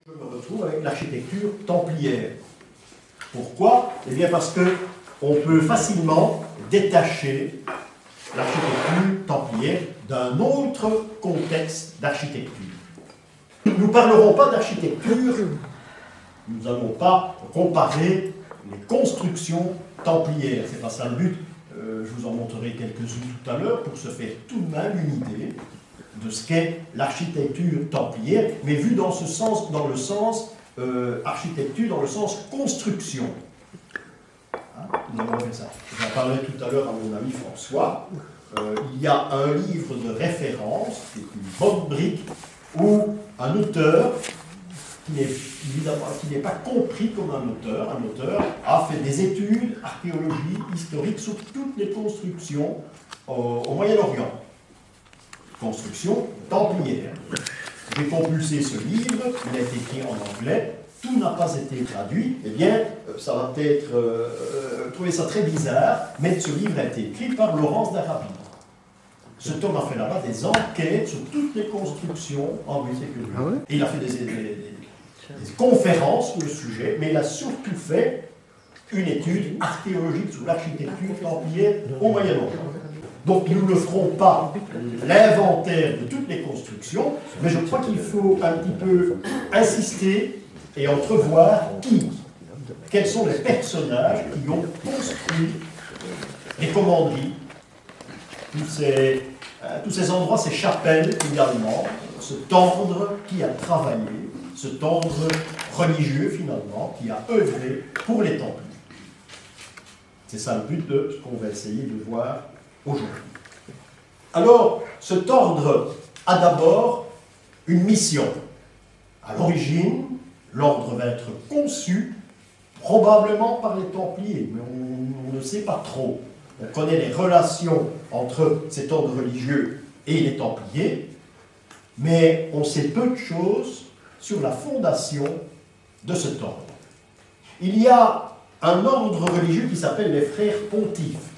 Je me retrouve avec l'architecture templière. Pourquoi? Eh bien parce qu'on peut facilement détacher l'architecture templière d'un autre contexte d'architecture. Nous ne parlerons pas d'architecture, nous n'allons pas comparer les constructions templières. Ce n'est pas ça le but. Je vous en montrerai quelques-unes tout à l'heure pour se faire tout de même une idée de ce qu'est l'architecture templière, mais vue dans ce sens, dans le sens architecture, dans le sens construction. Hein, nous allons faire ça. J'en parlais tout à l'heure à mon ami François. Il y a un livre de référence, qui est une bonne brique, où un auteur, qui n'est pas compris comme un auteur a fait des études archéologiques, historiques sur toutes les constructions au Moyen-Orient. Construction templière. J'ai compulsé ce livre, il a été écrit en anglais, tout n'a pas été traduit, eh bien, ça va peut-être trouver ça très bizarre, mais ce livre a été écrit par Laurence d'Arabie. Cet homme a fait là-bas des enquêtes sur toutes les constructions en Russie. Et il a fait des conférences sur le sujet, mais il a surtout fait une étude archéologique sur l'architecture templière au Moyen-Orient. Donc nous ne ferons pas l'inventaire de toutes les constructions, mais je crois qu'il faut un petit peu insister et entrevoir quels sont les personnages qui ont construit les commanderies, tous ces endroits, ces chapelles également, ce tendre qui a travaillé, ce tendre religieux finalement, qui a œuvré pour les Templiers. C'est ça le but de ce qu'on va essayer de voir aujourd'hui. Alors, cet ordre a d'abord une mission. À l'origine, l'ordre va être conçu probablement par les Templiers, mais on ne sait pas trop. On connaît les relations entre cet ordre religieux et les Templiers, mais on sait peu de choses sur la fondation de cet ordre. Il y a un ordre religieux qui s'appelle les frères pontifes.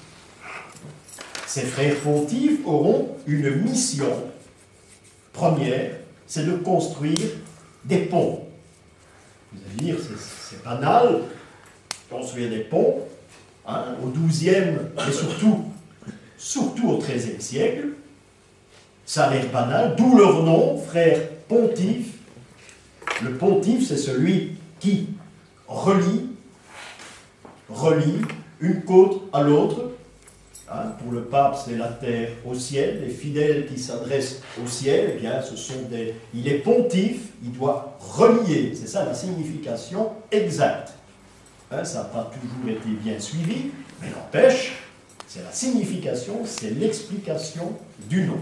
Ces frères pontifes auront une mission première, c'est de construire des ponts. Vous allez dire, c'est banal, construire des ponts, hein, au XIIe, mais surtout au XIIIe siècle. Ça a l'air banal, d'où leur nom, frères pontifes. Le pontife, c'est celui qui relie une côte à l'autre. Hein, pour le pape, c'est la terre au ciel. Les fidèles qui s'adressent au ciel, eh bien, il est pontife, il doit relier. C'est ça la signification exacte. Hein, ça n'a pas toujours été bien suivi, mais n'empêche, c'est la signification, c'est l'explication du nom.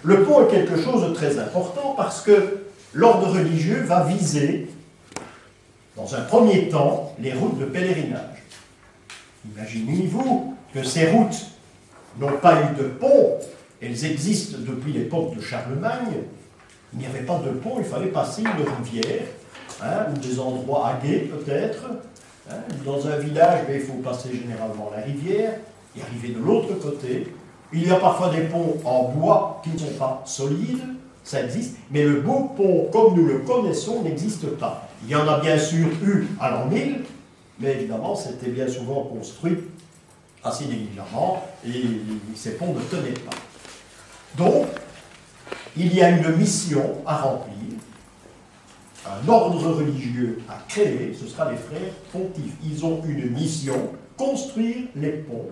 Le pont est quelque chose de très important parce que l'ordre religieux va viser, dans un premier temps, les routes de pèlerinage. Imaginez-vous que ces routes n'ont pas eu de pont, elles existent depuis l'époque de Charlemagne. Il n'y avait pas de pont, il fallait passer une rivière, hein, ou des endroits aguets peut-être. Hein, dans un village, il faut passer généralement la rivière et arriver de l'autre côté. Il y a parfois des ponts en bois qui ne sont pas solides, ça existe, mais le beau pont comme nous le connaissons n'existe pas. Il y en a bien sûr eu à l'an 1000, mais évidemment c'était bien souvent construit assez négligemment et ces ponts ne tenaient pas. Donc, il y a une mission à remplir, un ordre religieux à créer, ce sera les frères pontifes. Ils ont une mission, construire les ponts,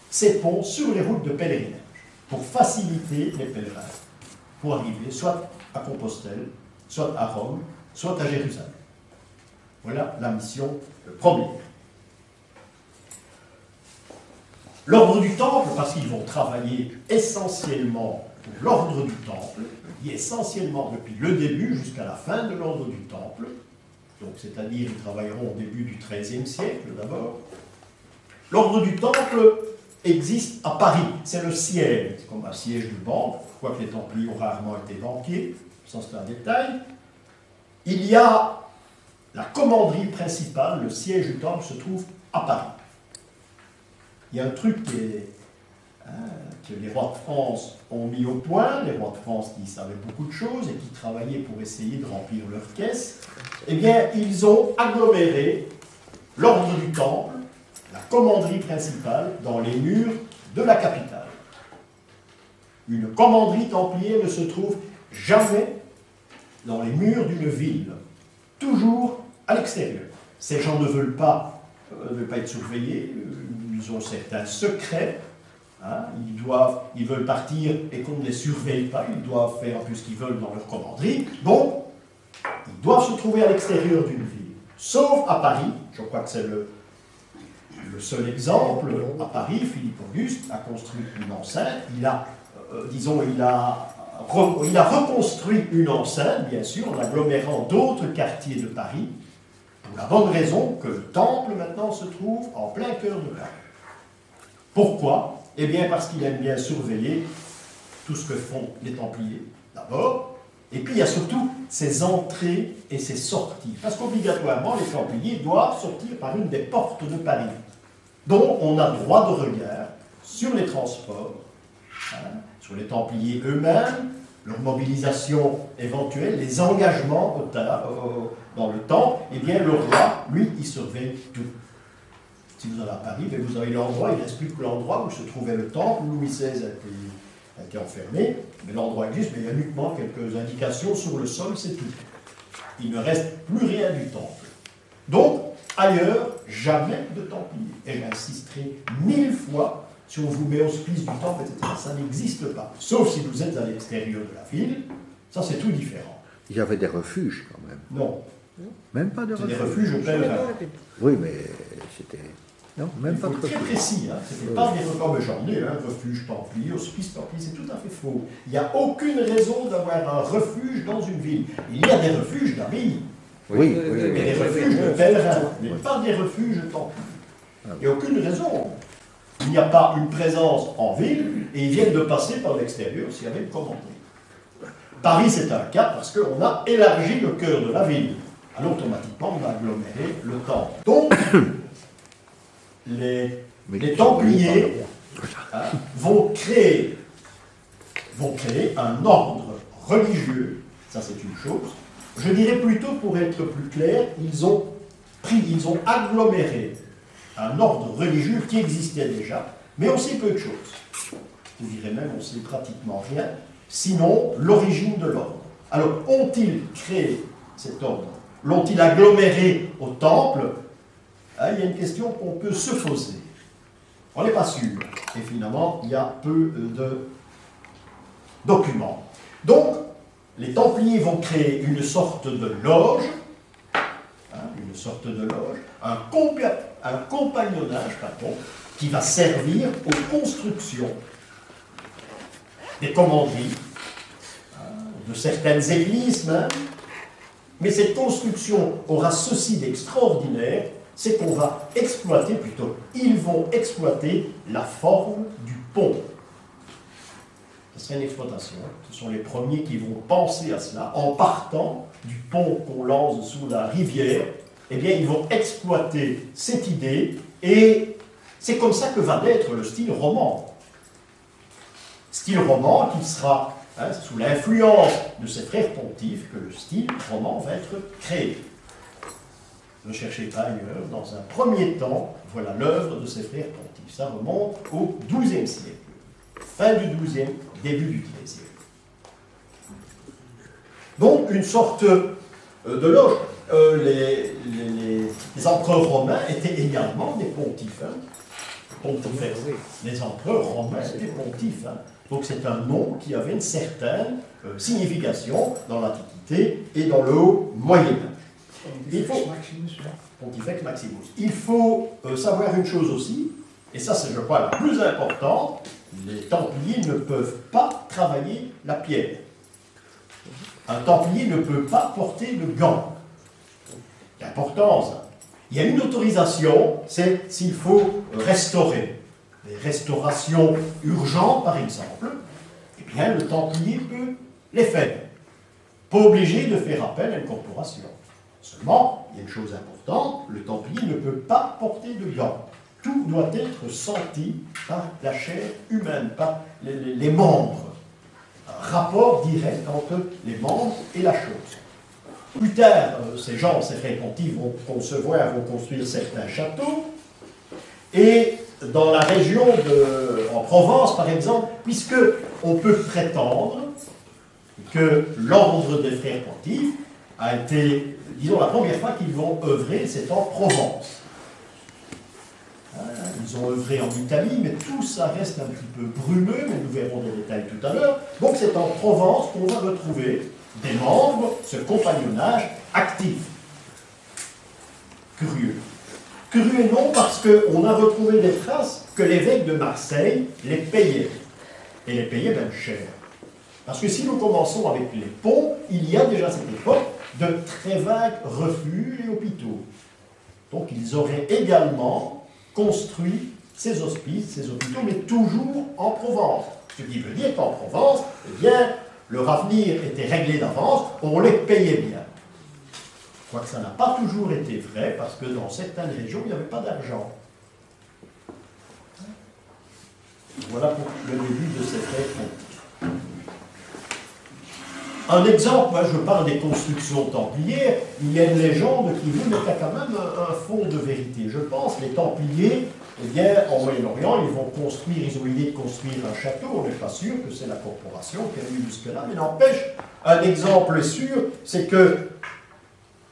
ces ponts sur les routes de pèlerinage, pour faciliter les pèlerins, pour arriver soit à Compostelle, soit à Rome, soit à Jérusalem. Voilà la mission première. L'ordre du Temple, parce qu'ils vont travailler essentiellement pour l'ordre du Temple, qui est essentiellement depuis le début jusqu'à la fin de l'ordre du Temple, donc c'est-à-dire ils travailleront au début du XIIIe siècle d'abord. L'ordre du Temple existe à Paris, c'est le siège, c'est comme un siège de banque, quoique les Templiers ont rarement été banquiers, ça c'est un détail. Il y a la commanderie principale, le siège du Temple se trouve à Paris. Il y a un truc que les rois de France ont mis au point, les rois de France qui savaient beaucoup de choses et qui travaillaient pour essayer de remplir leurs caisses, eh bien, ils ont aggloméré l'ordre du Temple, la commanderie principale, dans les murs de la capitale. Une commanderie templière ne se trouve jamais dans les murs d'une ville, toujours à l'extérieur. Ces gens ne veulent pas être surveillés, ils ont certains secrets, hein, ils veulent partir et qu'on ne les surveille pas, ils doivent faire un peu ce qu'ils veulent dans leur commanderie, donc ils doivent se trouver à l'extérieur d'une ville. Sauf à Paris, je crois que c'est le seul exemple. À Paris, Philippe Auguste a construit une enceinte, il a reconstruit une enceinte, bien sûr, en agglomérant d'autres quartiers de Paris, pour la bonne raison que le temple, maintenant, se trouve en plein cœur de Paris. Pourquoi? Eh bien, parce qu'il aime bien surveiller tout ce que font les Templiers, d'abord, et puis il y a surtout ses entrées et ses sorties, parce qu'obligatoirement, les Templiers doivent sortir par une des portes de Paris, dont on a droit de regard sur les transports, hein, sur les Templiers eux-mêmes, leur mobilisation éventuelle, les engagements dans le temps, eh bien le roi, lui, il surveille tout. Si vous allez à Paris, vous avez l'endroit, il ne reste plus que l'endroit où se trouvait le temple, Louis XVI a été enfermé, mais l'endroit existe, mais il y a uniquement quelques indications sur le sol, c'est tout. Il ne reste plus rien du temple. Donc, ailleurs, jamais de Templiers. Et j'insisterai 1000 fois, si on vous met hospice du temple, etc., ça n'existe pas. Sauf si vous êtes à l'extérieur de la ville, ça c'est tout différent. Il y avait des refuges quand même. Non. Même pas de C'est refuges. des refuges pèlerins. Oui, mais c'était... Non, même pas de Très refuges. précis, hein. C'était pas des refuges, j'en ai, hein, refuge templier, hospice templier, c'est tout à fait faux. Il n'y a aucune raison d'avoir un refuge dans une ville. Il y a des refuges d'abbayes. Oui, Mais des refuges de pèlerins, mais pas des refuges templiers. Il n'y a aucune raison. Il n'y a pas une présence en ville et ils viennent de passer par l'extérieur s'il y avait une commanderie. Paris, c'est un cas parce qu'on a élargi le cœur de la ville. Alors, automatiquement, on a aggloméré le temple. Donc, les Templiers vont créer un ordre religieux, ça c'est une chose. Je dirais plutôt, pour être plus clair, ils ont aggloméré un ordre religieux qui existait déjà, mais on sait peu de choses. Vous direz même, on ne sait pratiquement rien, sinon l'origine de l'ordre. Alors, ont-ils créé cet ordre? L'ont-ils aggloméré au temple? Il y a une question qu'on peut se poser. On n'est pas sûr. Et finalement, il y a peu de documents. Donc, les Templiers vont créer une sorte de loge, un compagnonnage, qui va servir aux constructions des commanderies, de certaines églises même. Mais cette construction aura ceci d'extraordinaire, c'est qu'on va exploiter, ils vont exploiter la forme du pont. Ce serait une exploitation. Ce sont les premiers qui vont penser à cela. En partant du pont qu'on lance sous la rivière, eh bien, ils vont exploiter cette idée, et c'est comme ça que va naître le style roman. Style roman qui sera, sous l'influence de ces frères pontifes, que le style roman va être créé. Ne cherchez pas ailleurs. Dans un premier temps, voilà l'œuvre de ces frères pontifes. Ça remonte au XIIe siècle. Fin du XIIe, début du XIIIe. Donc, une sorte de loge. Les empereurs romains étaient également des pontifes. Pontifex. Les empereurs romains étaient pontifes. Donc, c'est un nom qui avait une certaine signification dans l'Antiquité et dans le haut Moyen-Âge. Pontifex Maximus. Il faut savoir une chose aussi, et ça c'est je crois la plus importante, les Templiers ne peuvent pas travailler la pierre. Un Templier ne peut pas porter de gants. C'est important ça. Il y a une autorisation, c'est s'il faut restaurer. Des restaurations urgentes par exemple, eh bien le Templier peut les faire. Pas obligé de faire appel à une corporation. Seulement, il y a une chose importante, le Templier ne peut pas porter de gants. tout doit être senti par la chair humaine, par les membres. Un rapport direct entre les membres et la chose. Plus tard, ces frères pontifes vont concevoir, vont construire certains châteaux, et dans la région en Provence, par exemple, puisque on peut prétendre que l'ordre des frères pontifes a été, disons, la première fois qu'ils vont œuvrer, c'est en Provence. Ils ont œuvré en Italie, mais tout ça reste un petit peu brumeux, mais nous verrons des détails tout à l'heure. Donc c'est en Provence qu'on va retrouver des membres, ce compagnonnage actif. Curieux. Curieux non, parce qu'on a retrouvé des traces que l'évêque de Marseille les payait. Et les payait même cher. Parce que si nous commençons avec les ponts, il y a déjà à cette époque de très vagues refuges et hôpitaux. Donc ils auraient également construit ces hospices, ces hôpitaux, mais toujours en Provence. Ce qui veut dire qu'en Provence, eh bien, leur avenir était réglé d'avance, on les payait bien. Quoique ça n'a pas toujours été vrai, parce que dans certaines régions, il n'y avait pas d'argent. Voilà pour le début de ces frères pontifes. Un exemple, moi je parle des constructions templières, il y a une légende qui veut, mais il y a quand même un fond de vérité. Je pense les Templiers, eh bien, en Moyen-Orient, ils vont construire, ils ont l'idée de construire un château, on n'est pas sûr que c'est la corporation qui a eu jusque-là, mais n'empêche, un exemple sûr, c'est que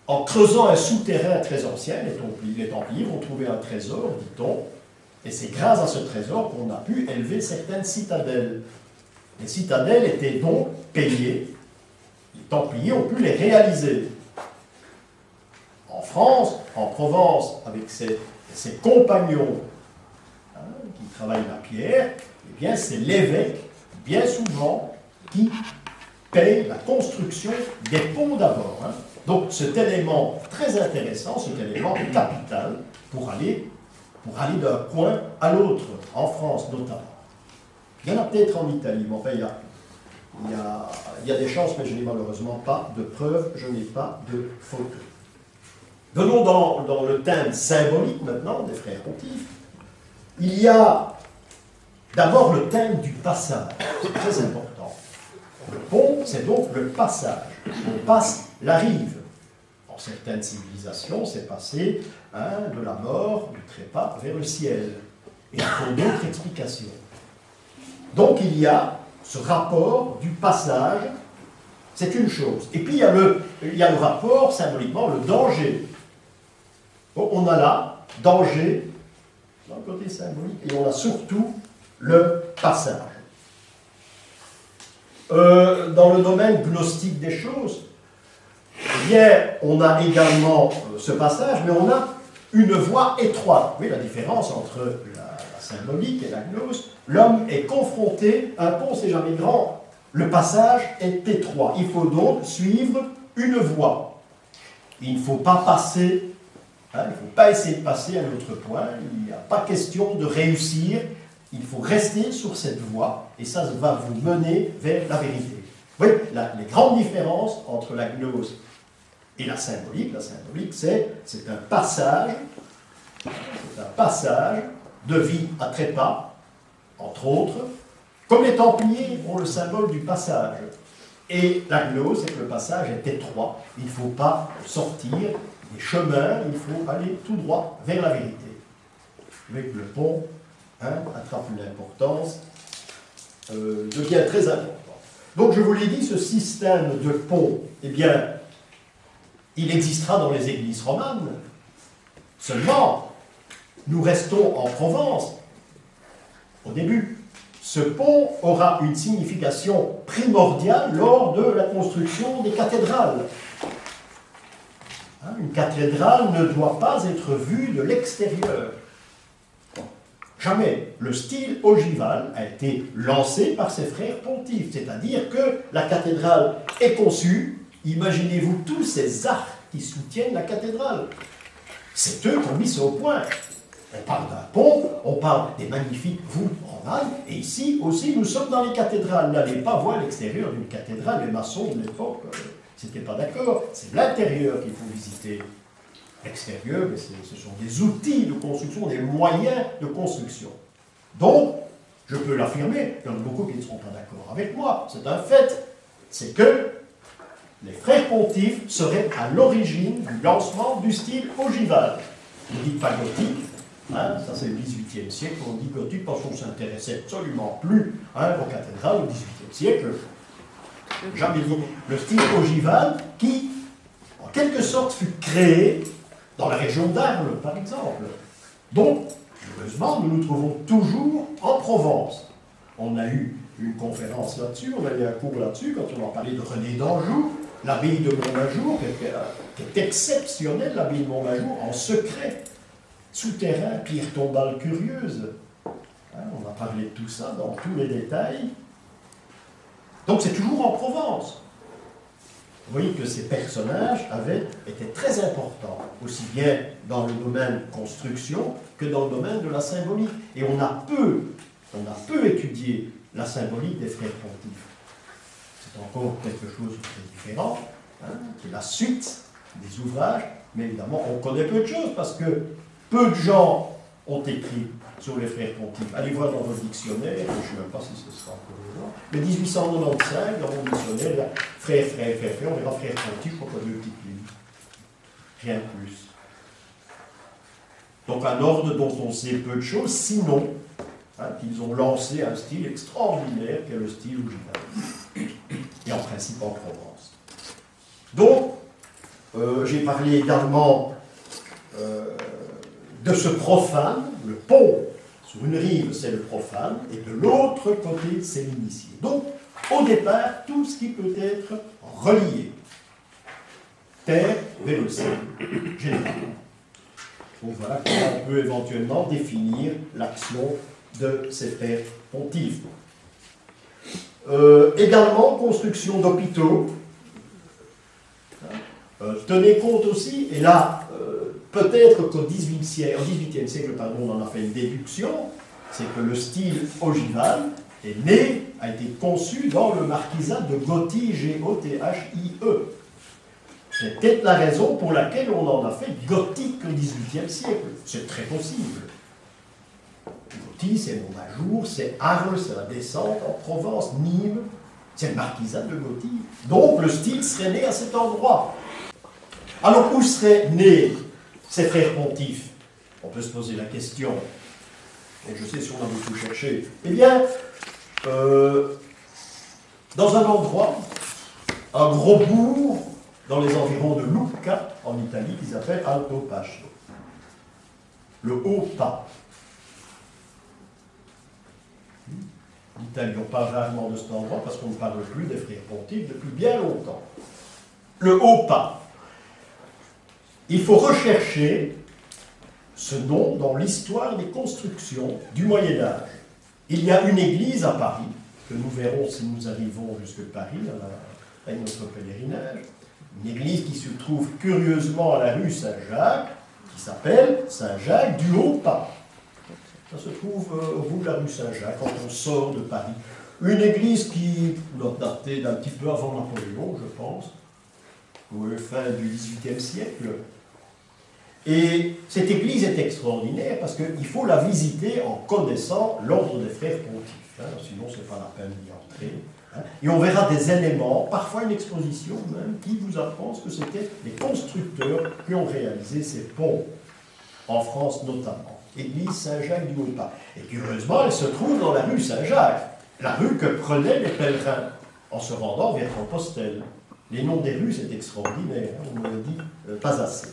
en creusant un souterrain très ancien, les Templiers vont trouver un trésor, dit-on, et c'est grâce à ce trésor qu'on a pu élever certaines citadelles. Les citadelles étaient donc payées. Les Templiers ont pu les réaliser. En France, en Provence, avec ses compagnons qui travaillent la pierre, eh bien c'est l'évêque, bien souvent, qui paye la construction des ponts d'abord. Donc cet élément très intéressant, cet élément capital pour aller d'un point à l'autre, en France notamment. Il y en a peut-être en Italie, mais enfin il y a des chances, mais je n'ai malheureusement pas de preuves, je n'ai pas de photos. Venons dans le thème symbolique maintenant des frères pontifes. Il y a d'abord le thème du passage, c'est très important. Le pont, c'est donc le passage. On passe la rive. Dans certaines civilisations, c'est passer de la mort, du trépas, vers le ciel. Et il faut d'autres explications. Donc il y a ce rapport du passage, c'est une chose. Et puis il y a le rapport, symboliquement, le danger. Donc, on a là, danger, dans le côté symbolique, et on a surtout le passage. Dans le domaine gnostique des choses, eh bien, on a également ce passage, mais on a une voie étroite. Vous voyez la différence entre la symbolique et la gnose. L'homme est confronté, un pont c'est jamais grand, le passage est étroit. Il faut donc suivre une voie. Il ne faut pas passer, il ne faut pas essayer de passer à un autre point, il n'y a pas question de réussir, il faut rester sur cette voie, et ça va vous mener vers la vérité. Vous voyez, les grandes différences entre la gnose et la symbolique, c'est un passage de vie à trépas, entre autres, comme les Templiers ont le symbole du passage. Et la gnose, c'est que le passage est étroit, il ne faut pas sortir des chemins, il faut aller tout droit vers la vérité. Avec le pont, attrape une importance, devient très important. Donc je vous l'ai dit, ce système de pont, eh bien, il existera dans les églises romanes. Seulement, nous restons en Provence. Au début, ce pont aura une signification primordiale lors de la construction des cathédrales. Une cathédrale ne doit pas être vue de l'extérieur. Jamais. Le style ogival a été lancé par ces frères pontifes, c'est-à-dire que la cathédrale est conçue. Imaginez-vous tous ces arcs qui soutiennent la cathédrale. C'est eux qui ont mis ça au point. On parle d'un pont, on parle des magnifiques voûtes romanes, et ici aussi nous sommes dans les cathédrales. N'allez pas voir l'extérieur d'une cathédrale, les maçons de l'époque, c'était pas d'accord, c'est l'intérieur qu'il faut visiter. extérieur, mais ce sont des outils de construction, des moyens de construction. Donc, je peux l'affirmer, il y en a beaucoup qui ne seront pas d'accord avec moi, c'est un fait, c'est que les frères pontifes seraient à l'origine du lancement du style ogival. Ne dites pas gothique, hein, ça c'est le XVIIIe siècle, on dit gothique parce qu'on ne s'intéressait absolument plus aux cathédrales au XVIIIe siècle. Jamais dit le style ogival qui, en quelque sorte, fut créé dans la région d'Arles, par exemple. Donc, heureusement, nous nous trouvons toujours en Provence. On a eu une conférence là-dessus, on a eu un cours là-dessus, quand on a parlé de René d'Anjou, l'abbaye de Montmajour, qui est exceptionnelle, l'abbaye de Montmajour, en secret, souterrain, pierre tombale curieuse. Hein, on a parlé de tout ça dans tous les détails. Donc c'est toujours en Provence. Vous voyez que ces personnages étaient très importants, aussi bien dans le domaine construction que dans le domaine de la symbolique. Et on a peu étudié la symbolique des frères pontifes. C'est encore quelque chose de très différent, hein, qui est la suite des ouvrages, mais évidemment on connaît peu de choses parce que peu de gens ont écrit sur les frères pontifes. Allez voir dans votre dictionnaire, je ne sais même pas si ce sera encore là, mais 1895, dans mon dictionnaire, il y a frère, on verra frère pontife, on peut deux petites lignes. Rien de plus. Donc un ordre dont on sait peu de choses, sinon qu'ils ont lancé un style extraordinaire qui est le style ogival. Et en principe en Provence. Donc, j'ai parlé également de ce profane, le pont. Sur une rive, c'est le profane, et de l'autre côté, c'est l'initié. Donc, au départ, tout ce qui peut être relié. Terre vers le ciel, généralement. Donc voilà comment on peut éventuellement définir l'action de ces frères pontifes. Également, construction d'hôpitaux. Tenez compte aussi, et là, peut-être qu'au XVIIIe siècle, on en a fait une déduction, c'est que le style ogival est né, a été conçu dans le marquisat de Gothie, G-O-T-H-I-E. C'est peut-être la raison pour laquelle on en a fait gothique au XVIIIe siècle. C'est très possible. Gothie, c'est Montmajour, c'est Arles, c'est la descente en Provence, Nîmes, c'est le marquisat de Gothie. Donc le style serait né à cet endroit. Alors où seraient nés ces frères pontifes? On peut se poser la question. Et je sais si on a beaucoup cherché. Eh bien, dans un endroit, un gros bourg, dans les environs de Lucca, en Italie, qui s'appelle Alto Pasto. Le haut pas. L'Italie, on parle rarement de cet endroit parce qu'on ne parle plus des frères pontifes depuis bien longtemps. Le haut pas. Il faut rechercher ce nom dans l'histoire des constructions du Moyen-Âge. Il y a une église à Paris, que nous verrons si nous arrivons jusque Paris, avec notre pèlerinage, une église qui se trouve curieusement à la rue Saint-Jacques, qui s'appelle Saint-Jacques du Haut-Pas. Ça se trouve au bout de la rue Saint-Jacques, quand on sort de Paris. Une église qui doit dater d'un petit peu avant Napoléon, je pense, ou fin du XVIIIe siècle. Et cette église est extraordinaire parce qu'il faut la visiter en connaissant l'ordre des frères pontifes. Sinon, ce n'est pas la peine d'y entrer. Et on verra des éléments, parfois une exposition même, qui vous apprend ce que c'était les constructeurs qui ont réalisé ces ponts, en France notamment. Église Saint-Jacques du Haut-Pas. Et curieusement, elle se trouve dans la rue Saint-Jacques, la rue que prenaient les pèlerins en se rendant vers Compostelle. Les noms des rues, c'est extraordinaire, on ne le dit pas assez.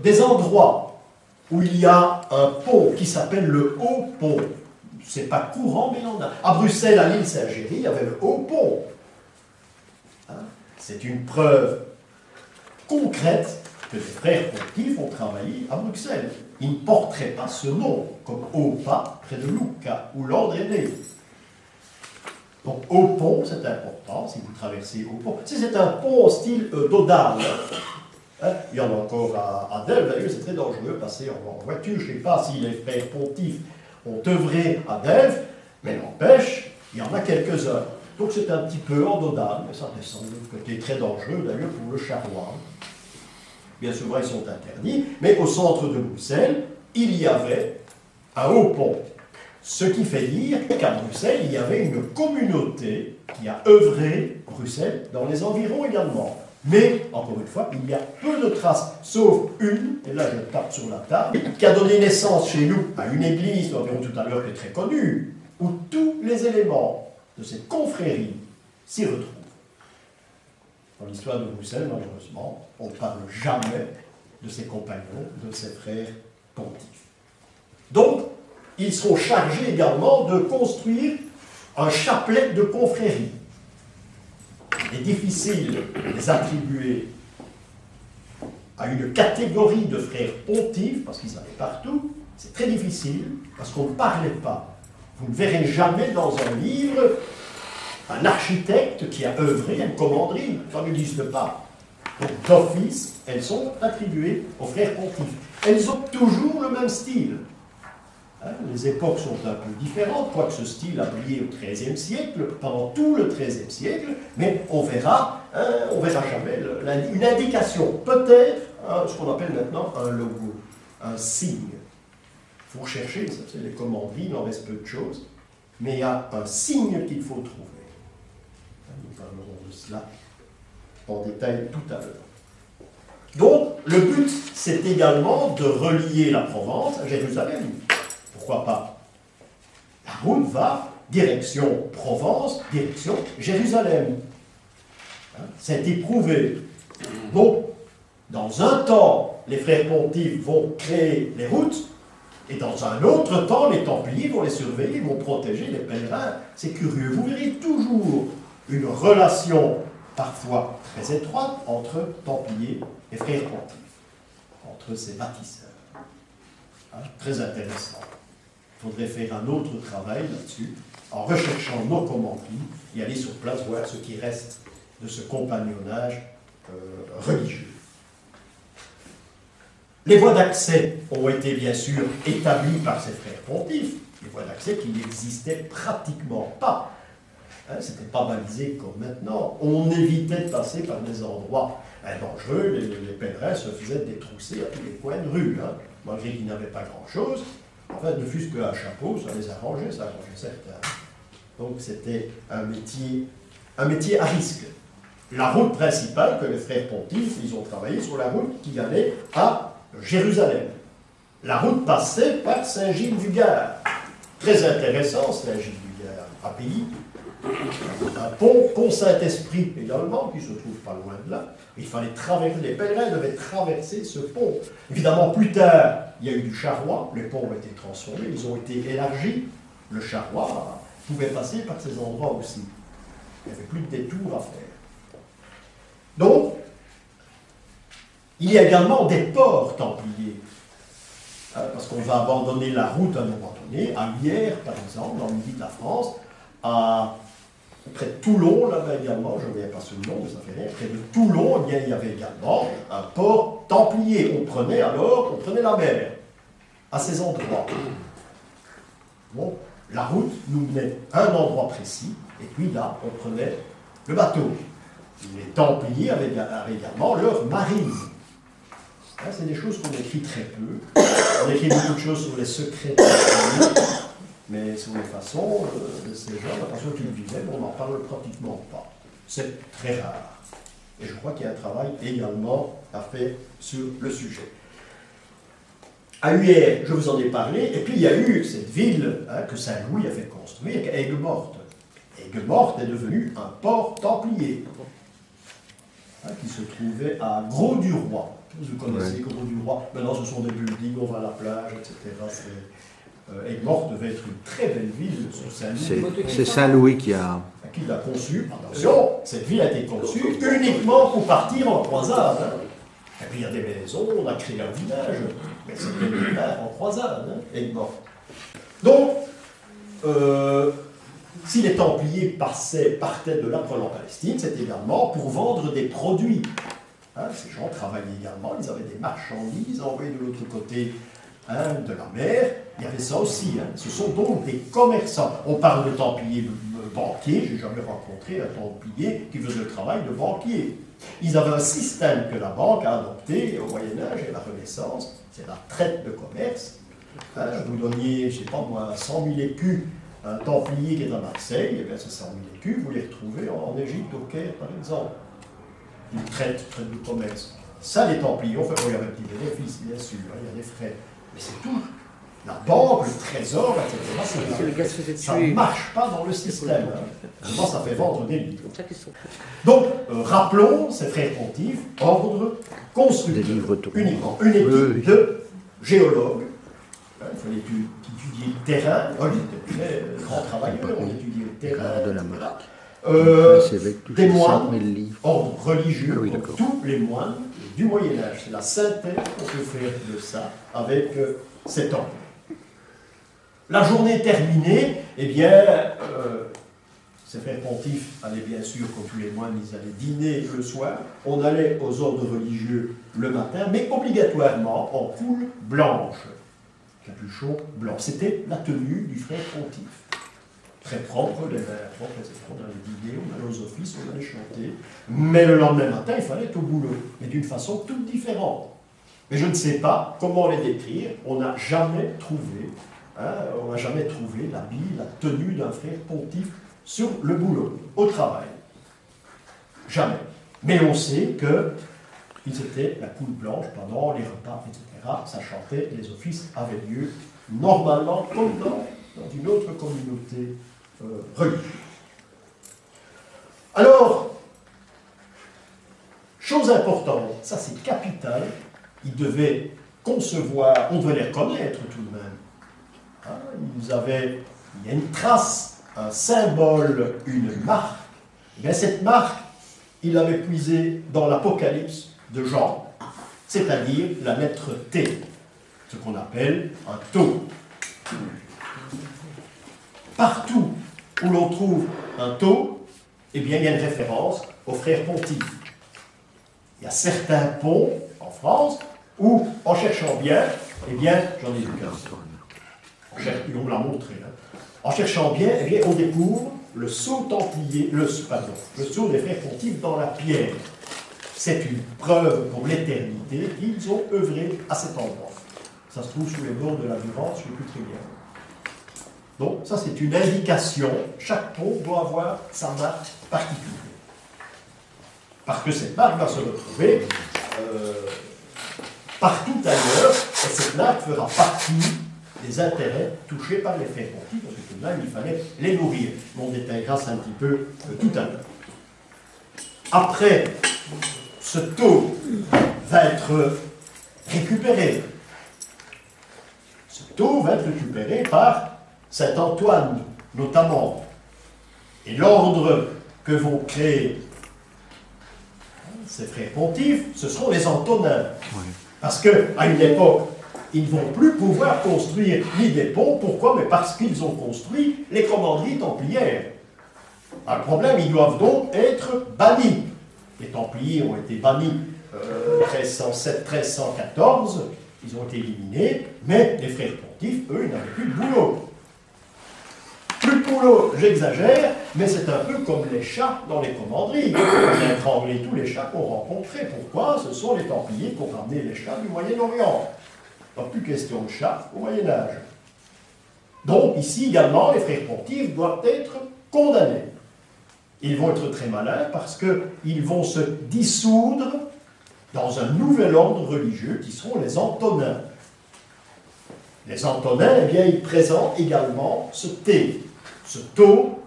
Des endroits où il y a un pont qui s'appelle le Haut-Pont. C'est pas courant, mais il y en a. À Bruxelles, à l'île Saint-Géry, il y avait le Haut-Pont. Hein? C'est une preuve concrète que les frères pontifes ont travaillé à Bruxelles. Ils ne porteraient pas ce nom, comme Haut-Pas, près de Lucca, où l'ordre est né. Donc, Haut-Pont, c'est important, si vous traversez Haut-Pont. C'est un pont au style d'Odal. Hein? Il y en a encore à Delft, d'ailleurs, c'est très dangereux de passer en voiture. Je ne sais pas si les frères pontifes ont œuvré à Delft, mais n'empêche, il y en a quelques-uns. Donc c'est un petit peu en Dodane, mais ça descend de l'autre côté, très dangereux d'ailleurs pour le charroi. bien souvent ils sont interdits, mais au centre de Bruxelles, il y avait un haut pont. Ce qui fait dire qu'à Bruxelles, il y avait une communauté qui a œuvré Bruxelles dans les environs également. Mais, encore une fois, il y a peu de traces, sauf une, et là je tape sur la table, qui a donné naissance chez nous à une église, nous verrons tout à l'heure, qui est très connue, où tous les éléments de cette confrérie s'y retrouvent. Dans l'histoire de Bruxelles, malheureusement, on ne parle jamais de ses compagnons, de ses frères pontifes. Donc, ils seront chargés également de construire un chapelet de confrérie. Il est difficile de les attribuer à une catégorie de frères pontifes, parce qu'ils allaient partout. C'est très difficile, parce qu'on ne parlait pas. Vous ne verrez jamais dans un livre un architecte qui a œuvré à une commanderie. Ça n'existe pas. Donc, d'office, elles sont attribuées aux frères pontifes. Elles ont toujours le même style. Les époques sont un peu différentes, quoique ce style a brillé au XIIIe siècle, pendant tout le XIIIe siècle, mais on verra jamais une indication, peut-être ce qu'on appelle maintenant un logo, un signe. Il faut rechercher, ça c'est les commanderies, il en reste peu de choses, mais il y a un signe qu'il faut trouver. Nous parlerons de cela en détail tout à l'heure. Donc, le but, c'est également de relier la Provence à Jérusalem. Pourquoi pas? La route va direction Provence, direction Jérusalem. Ça a été prouvé. Donc, dans un temps, les frères pontifes vont créer les routes, et dans un autre temps, les Templiers vont les surveiller, vont protéger les pèlerins. C'est curieux. Vous verrez toujours une relation parfois très étroite entre Templiers et frères pontifes, entre ces bâtisseurs. Très intéressant. Il faudrait faire un autre travail là-dessus, en recherchant nos commanderies et aller sur place voir ce qui reste de ce compagnonnage religieux. Les voies d'accès ont été bien sûr établies par ces frères pontifes, des voies d'accès qui n'existaient pratiquement pas. Ce n'était pas balisé comme maintenant. On évitait de passer par des endroits dangereux, les pèlerins se faisaient détrousser à tous les coins de rue, malgré qu'ils n'avaient pas grand-chose. En fait, ne fût-ce qu'un chapeau, ça les arrangeait, ça arrangeait certains. Donc c'était un métier à risque. La route principale que les frères pontifes, ils ont travaillé sur la route qui allait à Jérusalem. La route passait par Saint-Gilles-du-Gard. Très intéressant, Saint-Gilles-du-Gard, un pays. Un pont Saint-Esprit également, qui se trouve pas loin de là. Il fallait traverser, les pèlerins devaient traverser ce pont. Évidemment, plus tard, il y a eu du charroi, les ponts ont été transformés, ils ont été élargis. Le charroi pouvait passer par ces endroits aussi. Il n'y avait plus de détours à faire. Donc, il y a également des ports templiers. Parce qu'on va abandonner la route à un moment donné, à Hyères, par exemple, dans le midi de la France, près de Toulon, là-bas également, je ne reviens pas sur le nom, mais ça fait rien, près de Toulon, il y avait également un port templier. On prenait la mer à ces endroits. Bon, la route nous menait à un endroit précis, et puis là, on prenait le bateau. Les Templiers avaient également leur marine. C'est des choses qu'on écrit très peu. On écrit beaucoup de choses sur les secrets de la famille, mais sur les façons de ces gens, la façon qu'ils vivaient, on n'en parle pratiquement pas. C'est très rare. Et je crois qu'il y a un travail également à faire sur le sujet. À Hyères, je vous en ai parlé, et puis il y a eu cette ville que Saint-Louis a fait construire, Aigues-Mortes. Aigues-Mortes est devenue un port templier, qui se trouvait à Grau-du-Roi. Vous connaissez Grau-du-Roi. Maintenant, ce sont des buildings, on va à la plage, etc. Aigues-Mortes devait être une très belle ville sur Saint-Louis. C'est Saint-Louis qui l'a conçue. Attention, cette ville a été conçue uniquement pour partir en croisade. Et puis il y a des maisons, on a créé un village, mais c'était des villages en croisade, Aigues-Mortes. Donc, si les Templiers partaient de là pour aller en Palestine, c'est également pour vendre des produits. Ces gens travaillaient également, ils avaient des marchandises envoyées de l'autre côté de la mer, il y avait ça aussi. Ce sont donc des commerçants. On parle de templiers banquiers, je n'ai jamais rencontré un templier qui faisait le travail de banquier. Ils avaient un système que la banque a adopté au Moyen-Âge et la Renaissance, c'est la traite de commerce. Vous donniez, je ne sais pas moi, 100 000 écus à un templier qui est à Marseille, et bien ces 100 000 écus, vous les retrouvez en Égypte, au Caire par exemple. Une traite de commerce. Ça, les templiers, on fait, il y a un petit bénéfice, bien sûr, il y a des frais, mais c'est tout. La banque, le trésor, etc., ça ne marche pas dans le système. Souvent, ça fait vendre des livres. Donc, rappelons, ces frères pontifes, ordre constructeur, uniquement une équipe de géologues. Il fallait étudier le terrain. Ils étaient très grands travailleurs, on étudiait le terrain, des moines, ordre religieux, donc tous les moines du Moyen-Âge. C'est la synthèse qu'on peut faire de ça avec cet ordre. La journée terminée, eh bien, ces frères pontifes allaient bien sûr, comme tous les moines, ils allaient dîner le soir, on allait aux ordres religieux le matin, mais obligatoirement en coule blanche, capuchon blanc. C'était la tenue du frère pontife. Très propre, les mains propres, etc. On allait dîner, on allait aux offices, on allait chanter, mais le lendemain matin, il fallait être au boulot, mais d'une façon toute différente. Mais je ne sais pas comment les décrire, on n'a jamais trouvé l'habit, la tenue d'un frère pontife sur le boulot, au travail. Jamais. Mais on sait qu'ils étaient la coule blanche pendant les repas, etc. Ça chantait, les offices avaient lieu normalement comme dans une autre communauté religieuse. Alors, chose importante, ça c'est capital, ils devaient concevoir, on devait les reconnaître tout de même. Il y a une trace, un symbole, une marque. Et bien, cette marque, il l'avait puisée dans l'Apocalypse de Jean, c'est-à-dire la lettre T, ce qu'on appelle un tau. Partout où l'on trouve un tau, eh bien, il y a une référence aux frères pontifes. Il y a certains ponts en France où, en cherchant bien, eh bien, j'en ai vu qu'un. On me l'a montré. En cherchant bien, eh bien, on découvre le sceau templier, le sceau des frères pontifes dans la pierre. C'est une preuve pour l'éternité qu'ils ont œuvré à cet endroit. Ça se trouve sous les bords de la Durance, je ne sais plus très bien. Donc, ça c'est une indication. Chaque pont doit avoir sa marque particulière. Parce que cette marque va se retrouver partout ailleurs, et cette marque fera partie des intérêts touchés par les frères pontifes, parce que tout de même, il fallait les nourrir. On détaillera ça un petit peu tout à l'heure. Après, ce taux va être récupéré. Ce taux va être récupéré par Saint Antoine, notamment. Et l'ordre que vont créer ces frères pontifes, ce seront les Antonins. Parce qu'à une époque, ils ne vont plus pouvoir construire ni des ponts. Pourquoi? Mais parce qu'ils ont construit les commanderies templières. Alors, le problème, ils doivent donc être bannis. Les Templiers ont été bannis 1307-1314, ils ont été éliminés, mais les frères pontifes, eux, ils n'avaient plus de boulot. Plus de boulot, j'exagère, mais c'est un peu comme les chats dans les commanderies. On a étranglé tous les chats qu'on rencontrait. Pourquoi? Ce sont les Templiers qui ont ramené les chats du Moyen-Orient. Donc, plus question de chats au Moyen-Âge. Donc, ici également, les frères pontifes doivent être condamnés. Ils vont être très malins parce qu'ils vont se dissoudre dans un nouvel ordre religieux qui seront les Antonins. Les Antonins, eh bien, ils présentent également ce thé, ce tau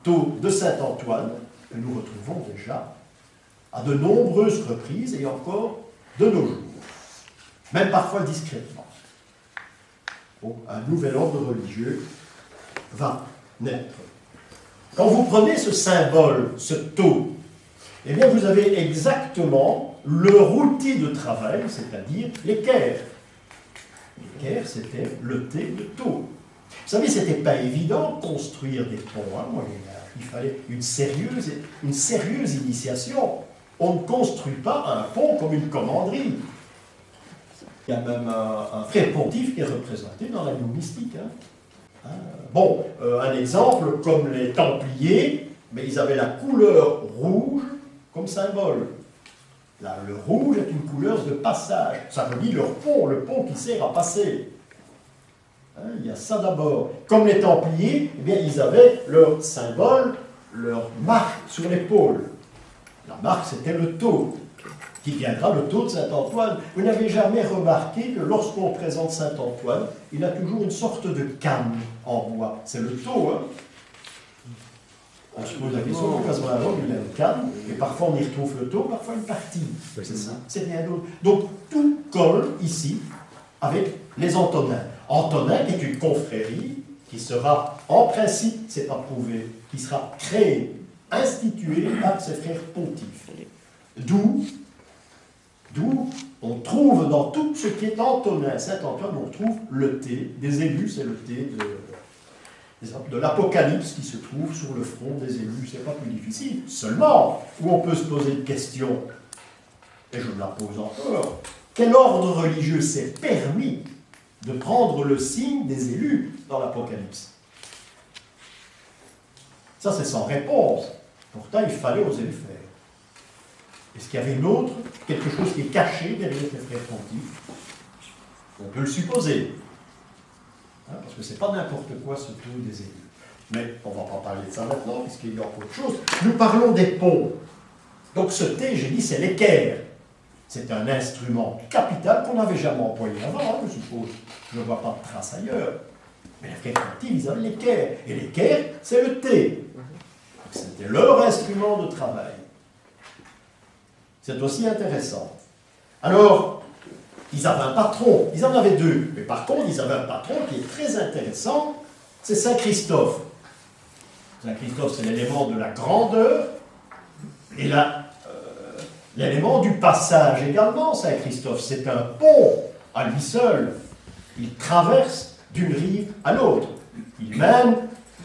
de Saint-Antoine, que nous retrouvons déjà à de nombreuses reprises et encore de nos jours, même parfois discrètement. Donc, un nouvel ordre religieux va naître. Quand vous prenez ce symbole, ce tau, eh bien vous avez exactement leur outil de travail, c'est-à-dire l'équerre. L'équerre, c'était le thé de tau. Vous savez, ce n'était pas évident de construire des ponts au Moyen-Âge. Il fallait une sérieuse initiation. On ne construit pas un pont comme une commanderie. Il y a même un frère pontife qui est représenté dans la ligne mystique. Bon, un exemple, comme les Templiers, mais ils avaient la couleur rouge comme symbole. Là, le rouge est une couleur de passage. Ça veut dire le pont qui sert à passer. Il y a ça d'abord. Comme les Templiers, eh bien, ils avaient leur symbole, leur marque sur l'épaule. La marque, c'était le tau, qui viendra le tau de Saint-Antoine. Vous n'avez jamais remarqué que lorsqu'on présente Saint-Antoine, il a toujours une sorte de canne en bois. C'est le tau, hein? On se pose la question, pourquoi ce moment il a une canne, et parfois on y retrouve le tau, parfois une partie. C'est ça, c'est rien d'autre. Donc tout colle ici avec les Antonins. Antonin qui est une confrérie qui sera, en principe, c'est approuvé, qui sera créée, instituée par ses frères pontifes. D'où on trouve dans tout ce qui est Antonin, Saint-Antoine, on trouve le thé des élus, c'est le thé de l'Apocalypse qui se trouve sur le front des élus. C'est pas plus difficile. Seulement, où on peut se poser une question, et je me la pose encore, quel ordre religieux s'est permis de prendre le signe des élus dans l'Apocalypse? Ça, c'est sans réponse. Pourtant, il fallait oser le faire. Est-ce qu'il y avait une autre, quelque chose qui est caché derrière les frères pontifes? On peut le supposer. Parce que ce n'est pas n'importe quoi ce tour des élus. Mais on ne va pas parler de ça maintenant, puisqu'il y a autre chose. Nous parlons des ponts. Donc ce thé, j'ai dit, c'est l'équerre. C'est un instrument capital qu'on n'avait jamais employé avant, je suppose. Je ne vois pas de traces ailleurs. Mais les frères pontifes, ils avaient l'équerre. Et l'équerre, c'est le thé. C'était leur instrument de travail. C'est aussi intéressant. Alors, ils avaient un patron. Ils en avaient deux. Mais par contre, ils avaient un patron qui est très intéressant. C'est Saint Christophe. Saint Christophe, c'est l'élément de la grandeur. Et l'élément du passage également, Saint Christophe. C'est un pont à lui seul. Il traverse d'une rive à l'autre. Il mène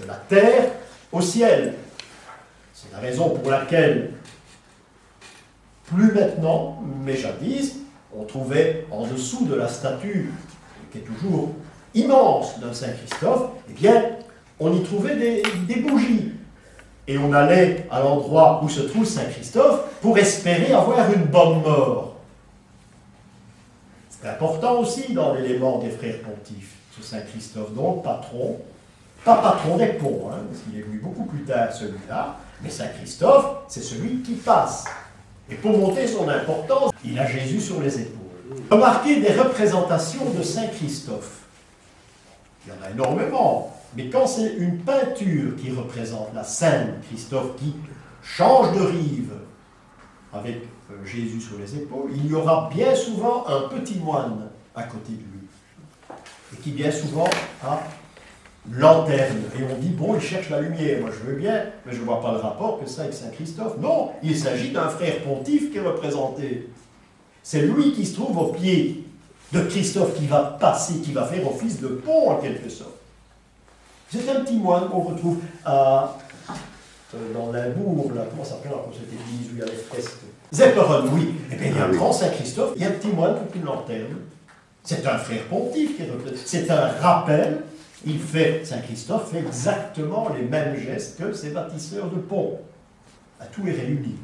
de la terre au ciel. C'est la raison pour laquelle, plus maintenant, mais jadis, on trouvait en dessous de la statue, qui est toujours immense d'un Saint-Christophe, eh bien, on y trouvait des bougies. Et on allait à l'endroit où se trouve Saint-Christophe pour espérer avoir une bonne mort. C'est important aussi dans l'élément des frères pontifes, ce Saint-Christophe, donc patron, pas patron des ponts, hein, parce qu'il est venu beaucoup plus tard celui-là, mais Saint-Christophe, c'est celui qui passe. Et pour montrer son importance, il a Jésus sur les épaules. Remarquez des représentations de Saint-Christophe. Il y en a énormément. Mais quand c'est une peinture qui représente la scène, Christophe qui change de rive avec Jésus sur les épaules, il y aura bien souvent un petit moine à côté de lui. Et qui bien souvent a une lanterne. Et on dit, bon, il cherche la lumière. Moi, je veux bien, mais je ne vois pas le rapport que ça avec Saint-Christophe. Non, il s'agit d'un frère pontife qui est représenté. C'est lui qui se trouve au pied de Christophe qui va passer, qui va faire office de pont en quelque sorte. C'est un petit moine qu'on retrouve dans Limbourg, là, comment ça s'appelle cette église où il y a les fresques? Zepperon, oui. Et bien il y a un grand Saint-Christophe, il y a un petit moine avec une lanterne. C'est un frère pontife qui est représenté. C'est un rappel. Saint-Christophe fait exactement les mêmes gestes que ses bâtisseurs de ponts. Tout est réuni.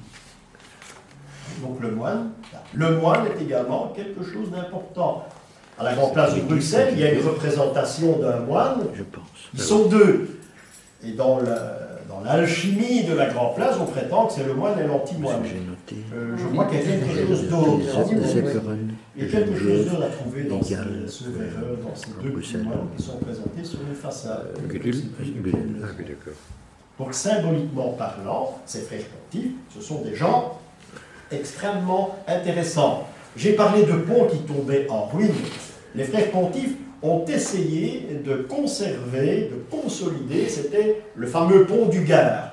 Donc le moine est également quelque chose d'important. À la grande place de Bruxelles, il y a une représentation d'un moine. Je pense. Ils sont deux. Et dans l'alchimie de la grande place, on prétend que c'est le moine et l'anti-moine. Je crois qu'il y a quelque chose d'autre. Il y a quelque chose d'autre à trouver dans ces deux petits moines qui sont présentés sur les façades. Donc symboliquement parlant, ces frères pontifes, ce sont des gens extrêmement intéressants. J'ai parlé de ponts qui tombaient en ruine. Les frères pontifes ont essayé de conserver, de consolider, c'était le fameux pont du Gard,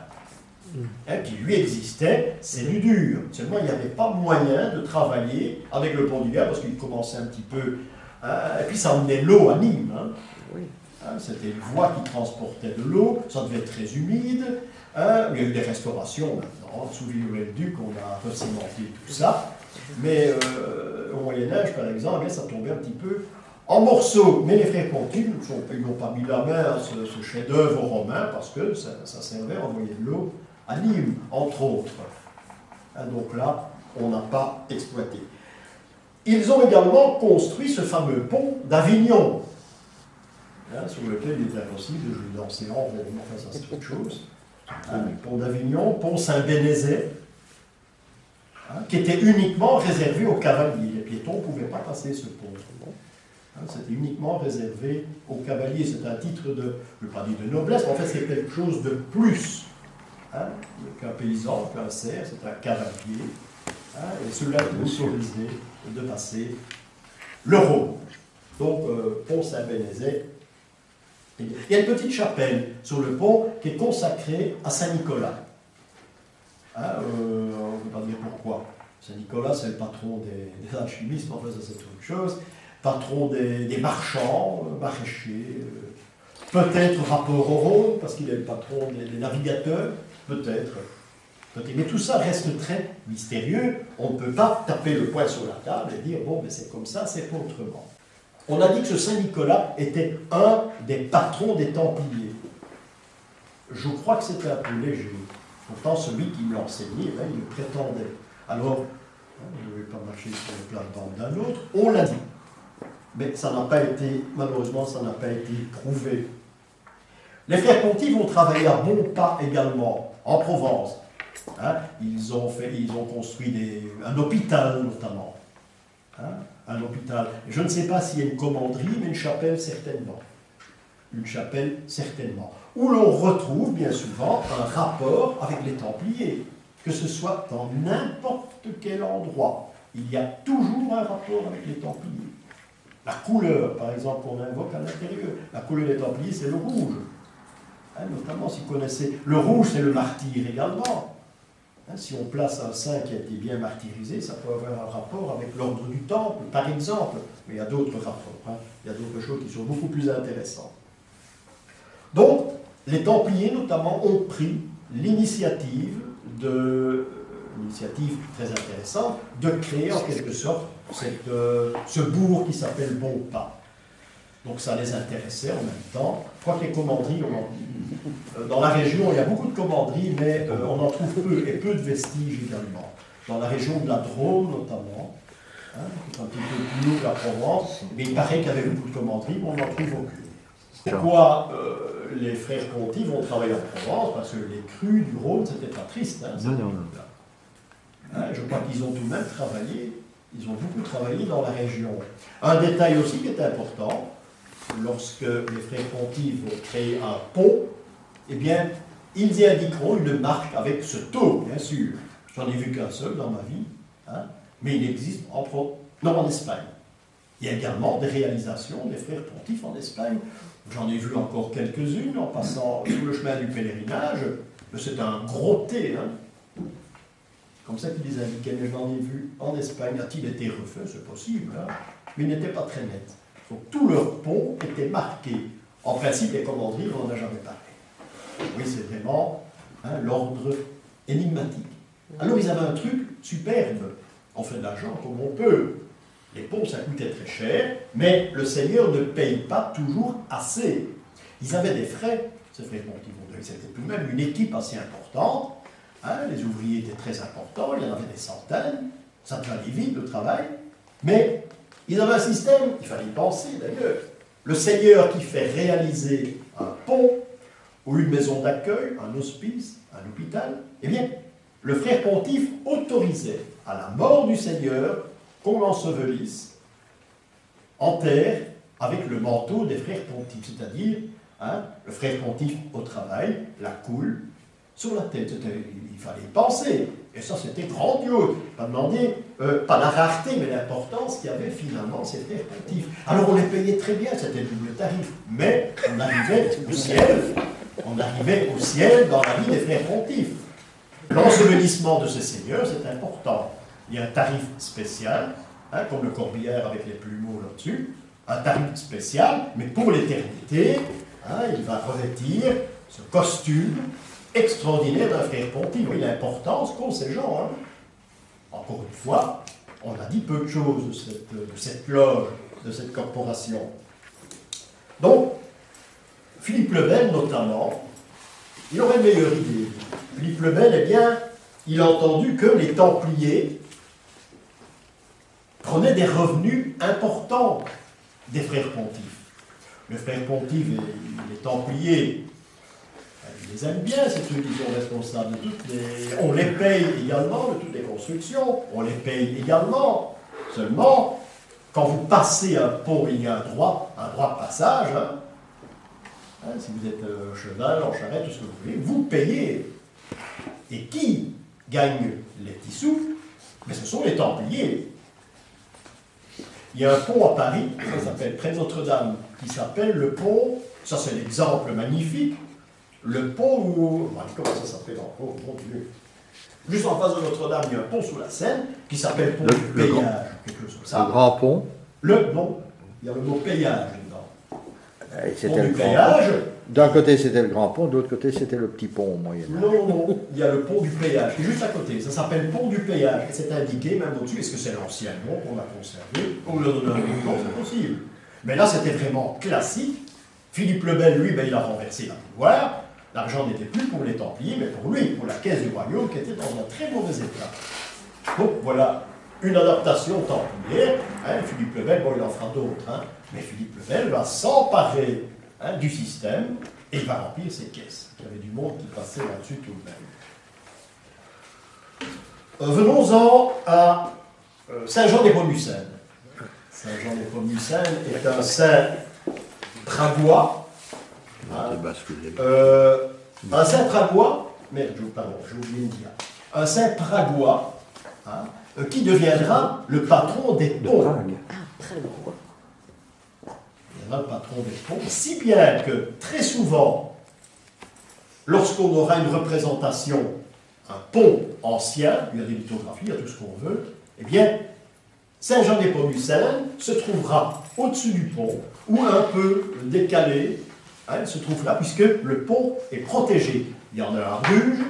qui lui existait, c'est du dur. Seulement, il n'y avait pas moyen de travailler avec le pont du Gard, parce qu'il commençait un petit peu... et puis ça emmenait l'eau à Nîmes. C'était une voie qui transportait de l'eau, ça devait être très humide. Il y a eu des restaurations maintenant, sous Villeneuve-le-Duc, on a recimenté tout ça. Mais au Moyen-Âge, par exemple, bien, ça tombait un petit peu en morceaux. Mais les frères pontifes n'ont pas mis la main à ce chef-d'œuvre romain parce que ça servait à envoyer de l'eau à Nîmes, entre autres. Hein, donc là, on n'a pas exploité. Ils ont également construit ce fameux pont d'Avignon, hein, sur lequel il est impossible de jouer dans l'océan, enfin ça c'est autre chose. Hein, le pont d'Avignon, pont Saint-Bénézet, hein, qui était uniquement réservé aux cavaliers. Les piétons ne pouvaient pas passer ce pont. Hein, c'était uniquement réservé aux cavaliers. C'est un titre de, je ne veux pas dire de noblesse, mais en fait c'est quelque chose de plus. Hein, qu'un paysan, qu'un serf, c'est un cavalier. Hein, et cela est autorisé de passer le Rhône. Donc, pont Saint-Bénézet. Il y a une petite chapelle sur le pont qui est consacrée à Saint-Nicolas. Hein, on ne peut pas dire pourquoi. Saint-Nicolas, c'est le patron des alchimistes, enfin ça c'est autre chose. Patron des marchands, maraîchers. Peut-être rapport au Rhône, parce qu'il est le patron des navigateurs. Peut-être. Mais tout ça reste très mystérieux. On ne peut pas taper le poing sur la table et dire, bon, mais c'est comme ça, c'est pas autrement. On a dit que ce Saint-Nicolas était un des patrons des Templiers. Je crois que c'était un peu léger. Pourtant, celui qui me l'enseignait, il le prétendait. Alors, on ne devait pas marcher sur le plate-bande d'un autre, on l'a dit. Mais ça n'a pas été, malheureusement, ça n'a pas été prouvé. Les frères pontifes ont travaillé à bons pas également, en Provence. Hein, ils ont construit un hôpital notamment. Hein, un hôpital. Je ne sais pas s'il y a une commanderie, mais une chapelle certainement. Une chapelle certainement. Où l'on retrouve bien souvent un rapport avec les Templiers. Que ce soit dans n'importe quel endroit. Il y a toujours un rapport avec les Templiers. La couleur, par exemple, qu'on invoque à l'intérieur. La couleur des Templiers, c'est le rouge. Hein, notamment, si vous connaissez, le rouge, c'est le martyr également. Hein, si on place un saint qui a été bien martyrisé, ça peut avoir un rapport avec l'ordre du Temple, par exemple. Mais il y a d'autres rapports. Hein. Il y a d'autres choses qui sont beaucoup plus intéressantes. Donc, les Templiers, notamment, ont pris l'initiative très intéressante, de créer en quelque sorte ce bourg qui s'appelle Bonpas. Donc ça les intéressait en même temps. Je crois que les commanderies, dans la région, il y a beaucoup de commanderies, mais on en trouve peu, et peu de vestiges également. Dans la région de la Drôme, notamment, hein, qui est un petit peu plus haut que la Provence, mais il paraît qu'il y avait beaucoup de commanderies, mais on n'en trouve aucune. Pourquoi les frères pontifes ont travaillé en Provence? Parce que les crues du Rhône, c'était pas triste. Hein, hein, je crois qu'ils ont tout de même travaillé, ils ont beaucoup travaillé dans la région. Un détail aussi qui est important, lorsque les frères pontifes vont créer un pont, eh bien, ils y indiqueront une marque avec ce taux, bien sûr. J'en ai vu qu'un seul dans ma vie, hein, mais il existe en Espagne. Il y a également des réalisations des frères pontifes en Espagne. J'en ai vu encore quelques-unes en passant sur le chemin du pèlerinage. C'est un gros T, hein. Comme ça qu'ils les indiquaient, mais j'en ai vu en Espagne. A-t-il été refait? C'est possible, hein, mais il n'était pas très net. Donc tout leur pont était marqué. En principe, les commanderies, on n'en a jamais parlé. Oui, c'est vraiment hein, l'ordre énigmatique. Alors ils avaient un truc superbe. On fait de l'argent comme on peut. Les ponts, ça coûtait très cher, mais le Seigneur ne paye pas toujours assez. Ils avaient des frais, ces frères pontifes, c'était tout de même une équipe assez importante. Hein, les ouvriers étaient très importants, il y en avait des centaines, ça devait aller vite le travail, mais ils avaient un système, il fallait y penser d'ailleurs. Le Seigneur qui fait réaliser un pont, ou une maison d'accueil, un hospice, un hôpital, eh bien, le frère pontife autorisait à la mort du Seigneur qu'on l'ensevelisse en terre avec le manteau des frères pontifes, c'est-à-dire hein, le frère pontife au travail, la coule sur la tête. Il fallait y penser, et ça c'était grandiose. Pas demander, pas la rareté, mais l'importance qu'il y avait finalement ces frères pontifes. Alors on les payait très bien, c'était le double tarif, mais on arrivait au ciel dans la vie des frères pontifes. L'ensevelissement de ces seigneurs, c'est important. Il y a un tarif spécial, hein, comme le corbillard avec les plumeaux là-dessus, un tarif spécial, mais pour l'éternité, hein, il va revêtir ce costume extraordinaire d'un frère pontife. Oui, l'importance qu'ont ces gens. Hein. Encore une fois, on a dit peu de choses de cette loge, de cette corporation. Donc, Philippe le Bel, notamment, il aurait une meilleure idée. Philippe le Bel, eh bien, il a entendu que les Templiers prenaient des revenus importants des frères pontifes. Le frère pontife et les Templiers, ils les aiment bien, c'est eux qui sont responsables de toutes les... On les paye également de toutes les constructions, on les paye également. Seulement, quand vous passez un pont, il y a un droit de passage, si vous êtes cheval, en charrette, tout ce que vous voulez, vous payez. Et qui gagne les petits sous? Mais ce sont les Templiers. Il y a un pont à Paris, ça s'appelle près de Notre-Dame, qui s'appelle le pont, ça c'est l'exemple magnifique, le pont où, comment ça s'appelle encore, mon Dieu. Juste en face de Notre-Dame, il y a un pont sous la Seine qui s'appelle pont du péage, quelque chose comme ça. Le grand pont. Non, il y a le mot péage dedans. C'était le péage. D'un côté c'était le grand pont, de l'autre côté c'était le petit pont au Moyen-Âge. Non, il y a le pont du péage, qui est juste à côté. Ça s'appelle pont du péage. Et c'est indiqué même au-dessus. Est-ce que c'est l'ancien nom qu'on a conservé? On le donne un nom, c'est possible. Mais là, c'était vraiment classique. Philippe le Bel, lui, il a renversé la pouvoir. L'argent n'était plus pour les Templiers, mais pour lui, pour la caisse du royaume, qui était dans un très mauvais état. Donc, voilà une adaptation templière. Philippe le Bel, il en fera d'autres. Mais Philippe le Bel va s'emparer du système, et il va remplir ses caisses. Il y avait du monde qui passait là-dessus tout de même. Venons-en à Saint-Jean-des-Pomucènes. Saint-Jean-des-Pomucènes est un saint pragois. Un saint pragois, merde, j'ai oublié de dire. Un saint pragois qui deviendra le patron des ponts. Le patron des ponts, si bien que très souvent, lorsqu'on aura une représentation, un pont ancien, il y a des lithographies, il y a tout ce qu'on veut, eh bien, Saint-Jean-des-Pomucènes se trouvera au-dessus du pont, ou un peu décalé, il se trouve là, puisque le pont est protégé. Il y en a à Bruges,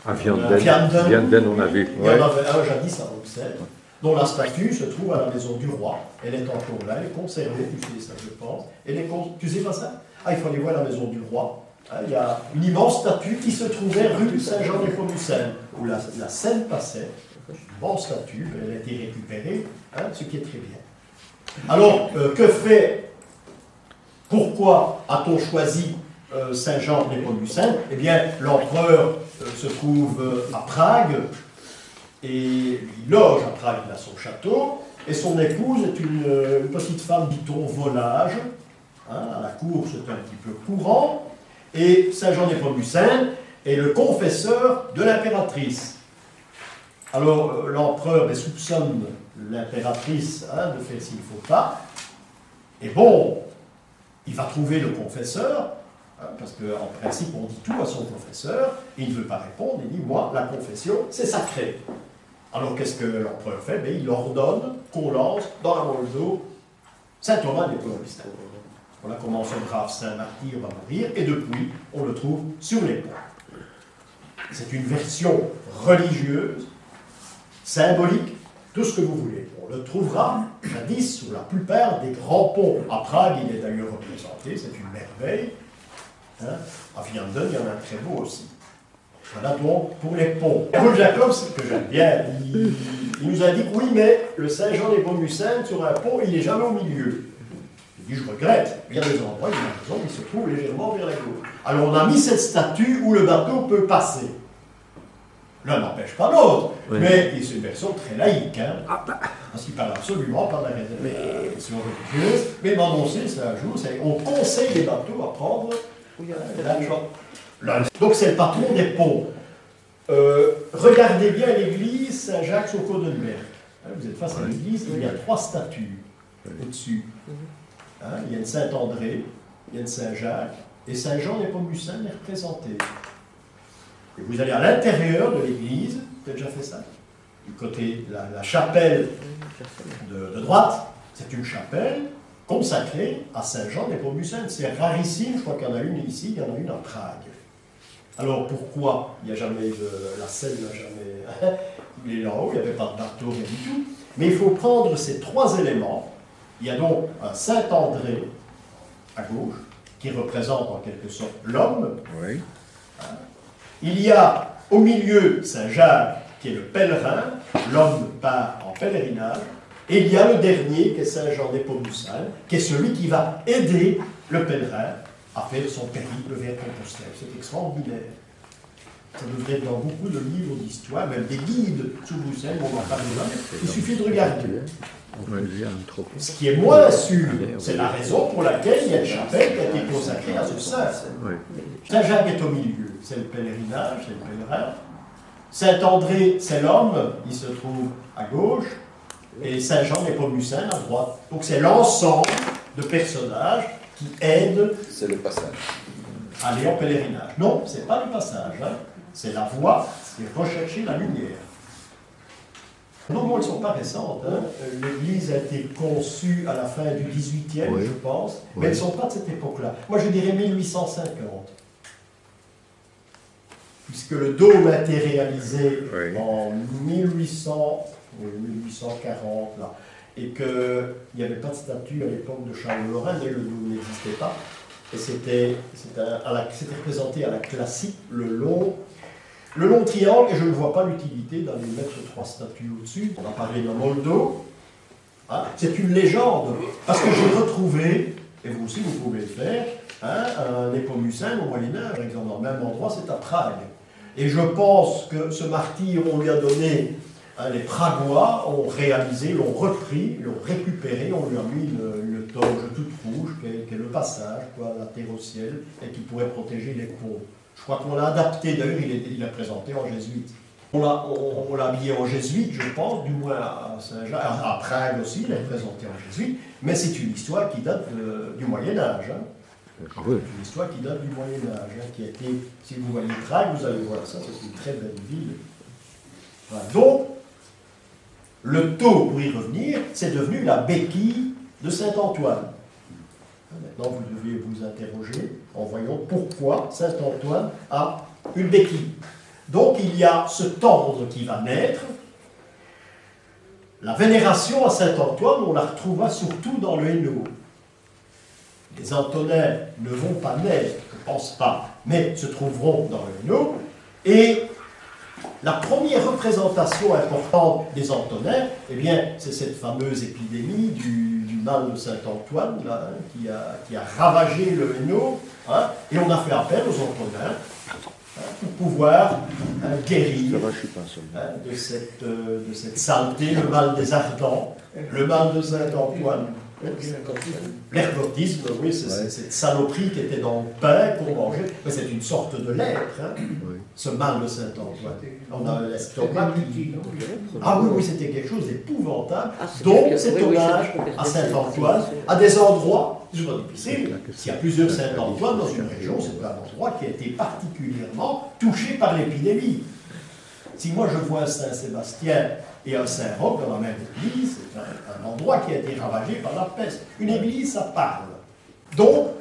à Vianden, on a vu. Il y en avait un jadis à Bruxelles, dont la statue se trouve à la maison du roi. Elle est encore là, elle est conservée, tu sais ça, je pense. Tu sais pas ça? Il faut aller voir la maison du roi. Il y a une immense statue qui se trouvait rue Saint-Jean-des-Pomucènes, où la Seine passait. Une immense statue, elle a été récupérée, ce qui est très bien. Alors, que fait, pourquoi a-t-on choisi Saint-Jean-des-Pomucènes? Eh bien, l'empereur se trouve à Prague, et il loge à Prague, il a son château, et son épouse est une petite femme, dit-on, volage. À la cour, c'est un petit peu courant. Et Saint-Jean-des-Pomucènes est le confesseur de l'impératrice. Alors, l'empereur soupçonne l'impératrice de faire s'il ne faut pas. Et bon, il va trouver le confesseur, parce qu'en principe, on dit tout à son confesseur, et il ne veut pas répondre, il dit, moi, la confession, c'est sacré. Alors, qu'est-ce que l'empereur fait? Il ordonne qu'on lance dans la Manche d'eau Saint Thomas d'Aquin. Voilà comment ce brave saint martyr va mourir, et depuis, on le trouve sur les ponts. C'est une version religieuse, symbolique, tout ce que vous voulez. On le trouvera, jadis, sur la plupart des grands ponts. À Prague, il est d'ailleurs représenté, c'est une merveille. À Vianden, il y en a un très beau aussi. Voilà donc pour les ponts. Paul Jacob, que j'aime bien, il nous indique, oui, mais le Saint-Jean-des-Pomucènes, sur un pont, il n'est jamais au milieu. Il dit, je regrette, il y a des endroits, il se trouve légèrement vers la gauche. Alors on a mis cette statue où le bateau peut passer. L'un n'empêche pas l'autre, oui. Mais c'est une version très laïque, parce qu'il parle absolument pas de la question religieuse, mais m'annoncer, c'est un jour, on conseille les bateaux à prendre l'argent. Donc c'est le patron des ponts. Regardez bien l'église Saint-Jacques au Codenberg. Vous êtes face à l'église, il y a 3 statues au-dessus. Il y a une Saint-André, il y a une Saint-Jacques, et Saint-Jean-des-Pomucènes est représenté. Et vous allez à l'intérieur de l'église, vous avez déjà fait ça? Du côté, la chapelle de droite, c'est une chapelle consacrée à Saint-Jean-des-Pomucènes. C'est rarissime, je crois qu'il y en a une ici, il y en a une à Prague. Alors pourquoi il n'y a jamais la Seine n'a jamais coulé là-haut, il n'y avait pas de bateau, rien du tout. Mais il faut prendre ces trois éléments. Il y a donc un Saint-André à gauche, qui représente en quelque sorte l'homme. Oui. Il y a au milieu Saint-Jacques, qui est le pèlerin, l'homme part en pèlerinage. Et il y a le dernier, qui est Saint-Jean d'Épomucin, qui est celui qui va aider le pèlerin à faire son périple vers Compostelle. C'est extraordinaire. Ça devrait être dans beaucoup de livres d'histoire, même des guides sous Bruxelles, on en parle là. Il suffit de regarder. Ce qui est moins sûr, c'est la raison pour laquelle il y a une chapelle qui a été consacrée à ce saint. Saint-Jacques est au milieu, c'est le pèlerinage, c'est le pèlerin. Saint-André, c'est l'homme, il se trouve à gauche. Et Saint-Jean d'Épomucin à droite. Donc c'est l'ensemble de personnages qui aident c'est le passage. à aller en pèlerinage. Non, ce n'est pas le passage, hein. C'est la voie, c'est rechercher la lumière. Non, elles ne sont pas récentes. Hein. L'Église a été conçue à la fin du XVIIIe, oui, je pense, oui, mais elles ne sont pas de cette époque-là. Moi, je dirais 1850. Puisque le dôme a été réalisé oui, en 1840, là, et qu'il n'y avait pas de statue à l'époque de Charles Lorrain, mais le dôme n'existait pas. Et c'était représenté à la classique, le long triangle, et je ne vois pas l'utilité d'aller mettre trois statues au-dessus. On a parlé de Moldo. Hein, c'est une légende, parce que j'ai retrouvé, et vous aussi vous pouvez le faire, hein, un Népomucin au Moyen-Âge, par exemple, dans le même endroit, c'est à Prague. Et je pense que ce martyr, on lui a donné, hein, les Pragois ont réalisé, l'ont repris, l'ont récupéré, on lui a mis une toge toute rouge, qui est le passage, quoi, la terre au ciel, et qui pourrait protéger les ponts. Je crois qu'on l'a adapté, d'ailleurs, il est présenté en jésuite. On l'a habillé en jésuite, je pense, du moins à Saint-Jacques, à Prague aussi, il est présenté en jésuite, mais c'est une histoire qui date du Moyen-Âge. Hein. Oui. Une histoire qui date du Moyen-Âge, hein, qui a été, si vous voyez Prague, vous allez voir ça, c'est une très belle ville. Voilà. Donc, le tau, pour y revenir, c'est devenu la béquille de Saint-Antoine. Maintenant, vous devez vous interroger en voyant pourquoi Saint-Antoine a une béquille. Donc, il y a cet ordre qui va naître. La vénération à Saint-Antoine, on la retrouvera surtout dans le Hainaut. Les Antonins ne vont pas naître, je ne pense pas, mais se trouveront dans le Hainaut. Et la première représentation importante des Antonins, eh bien, c'est cette fameuse épidémie du mal de Saint-Antoine, là, hein, qui a ravagé le Hainaut, hein, et on a fait appel aux Antonins, hein, pour pouvoir guérir de cette saleté, le mal des Ardents, le mal de Saint-Antoine. L'ergotisme, oui, c'est cette saloperie qui était dans le pain qu'on mangeait, mais c'est une sorte de lèpre, hein, oui, ce mal de Saint-Antoine. On a l'estomac qui... Ah oui, c'était quelque chose d'épouvantable. Donc cet hommage à Saint-Antoine, à des endroits, c'est pas difficile, s'il y a plusieurs Saint-Antoine dans une région, c'est un endroit qui a été particulièrement touché par l'épidémie. Si moi je vois un Saint-Sébastien et un Saint-Roch dans la même église, c'est un endroit qui a été ravagé par la peste. Une église, ça parle. Donc,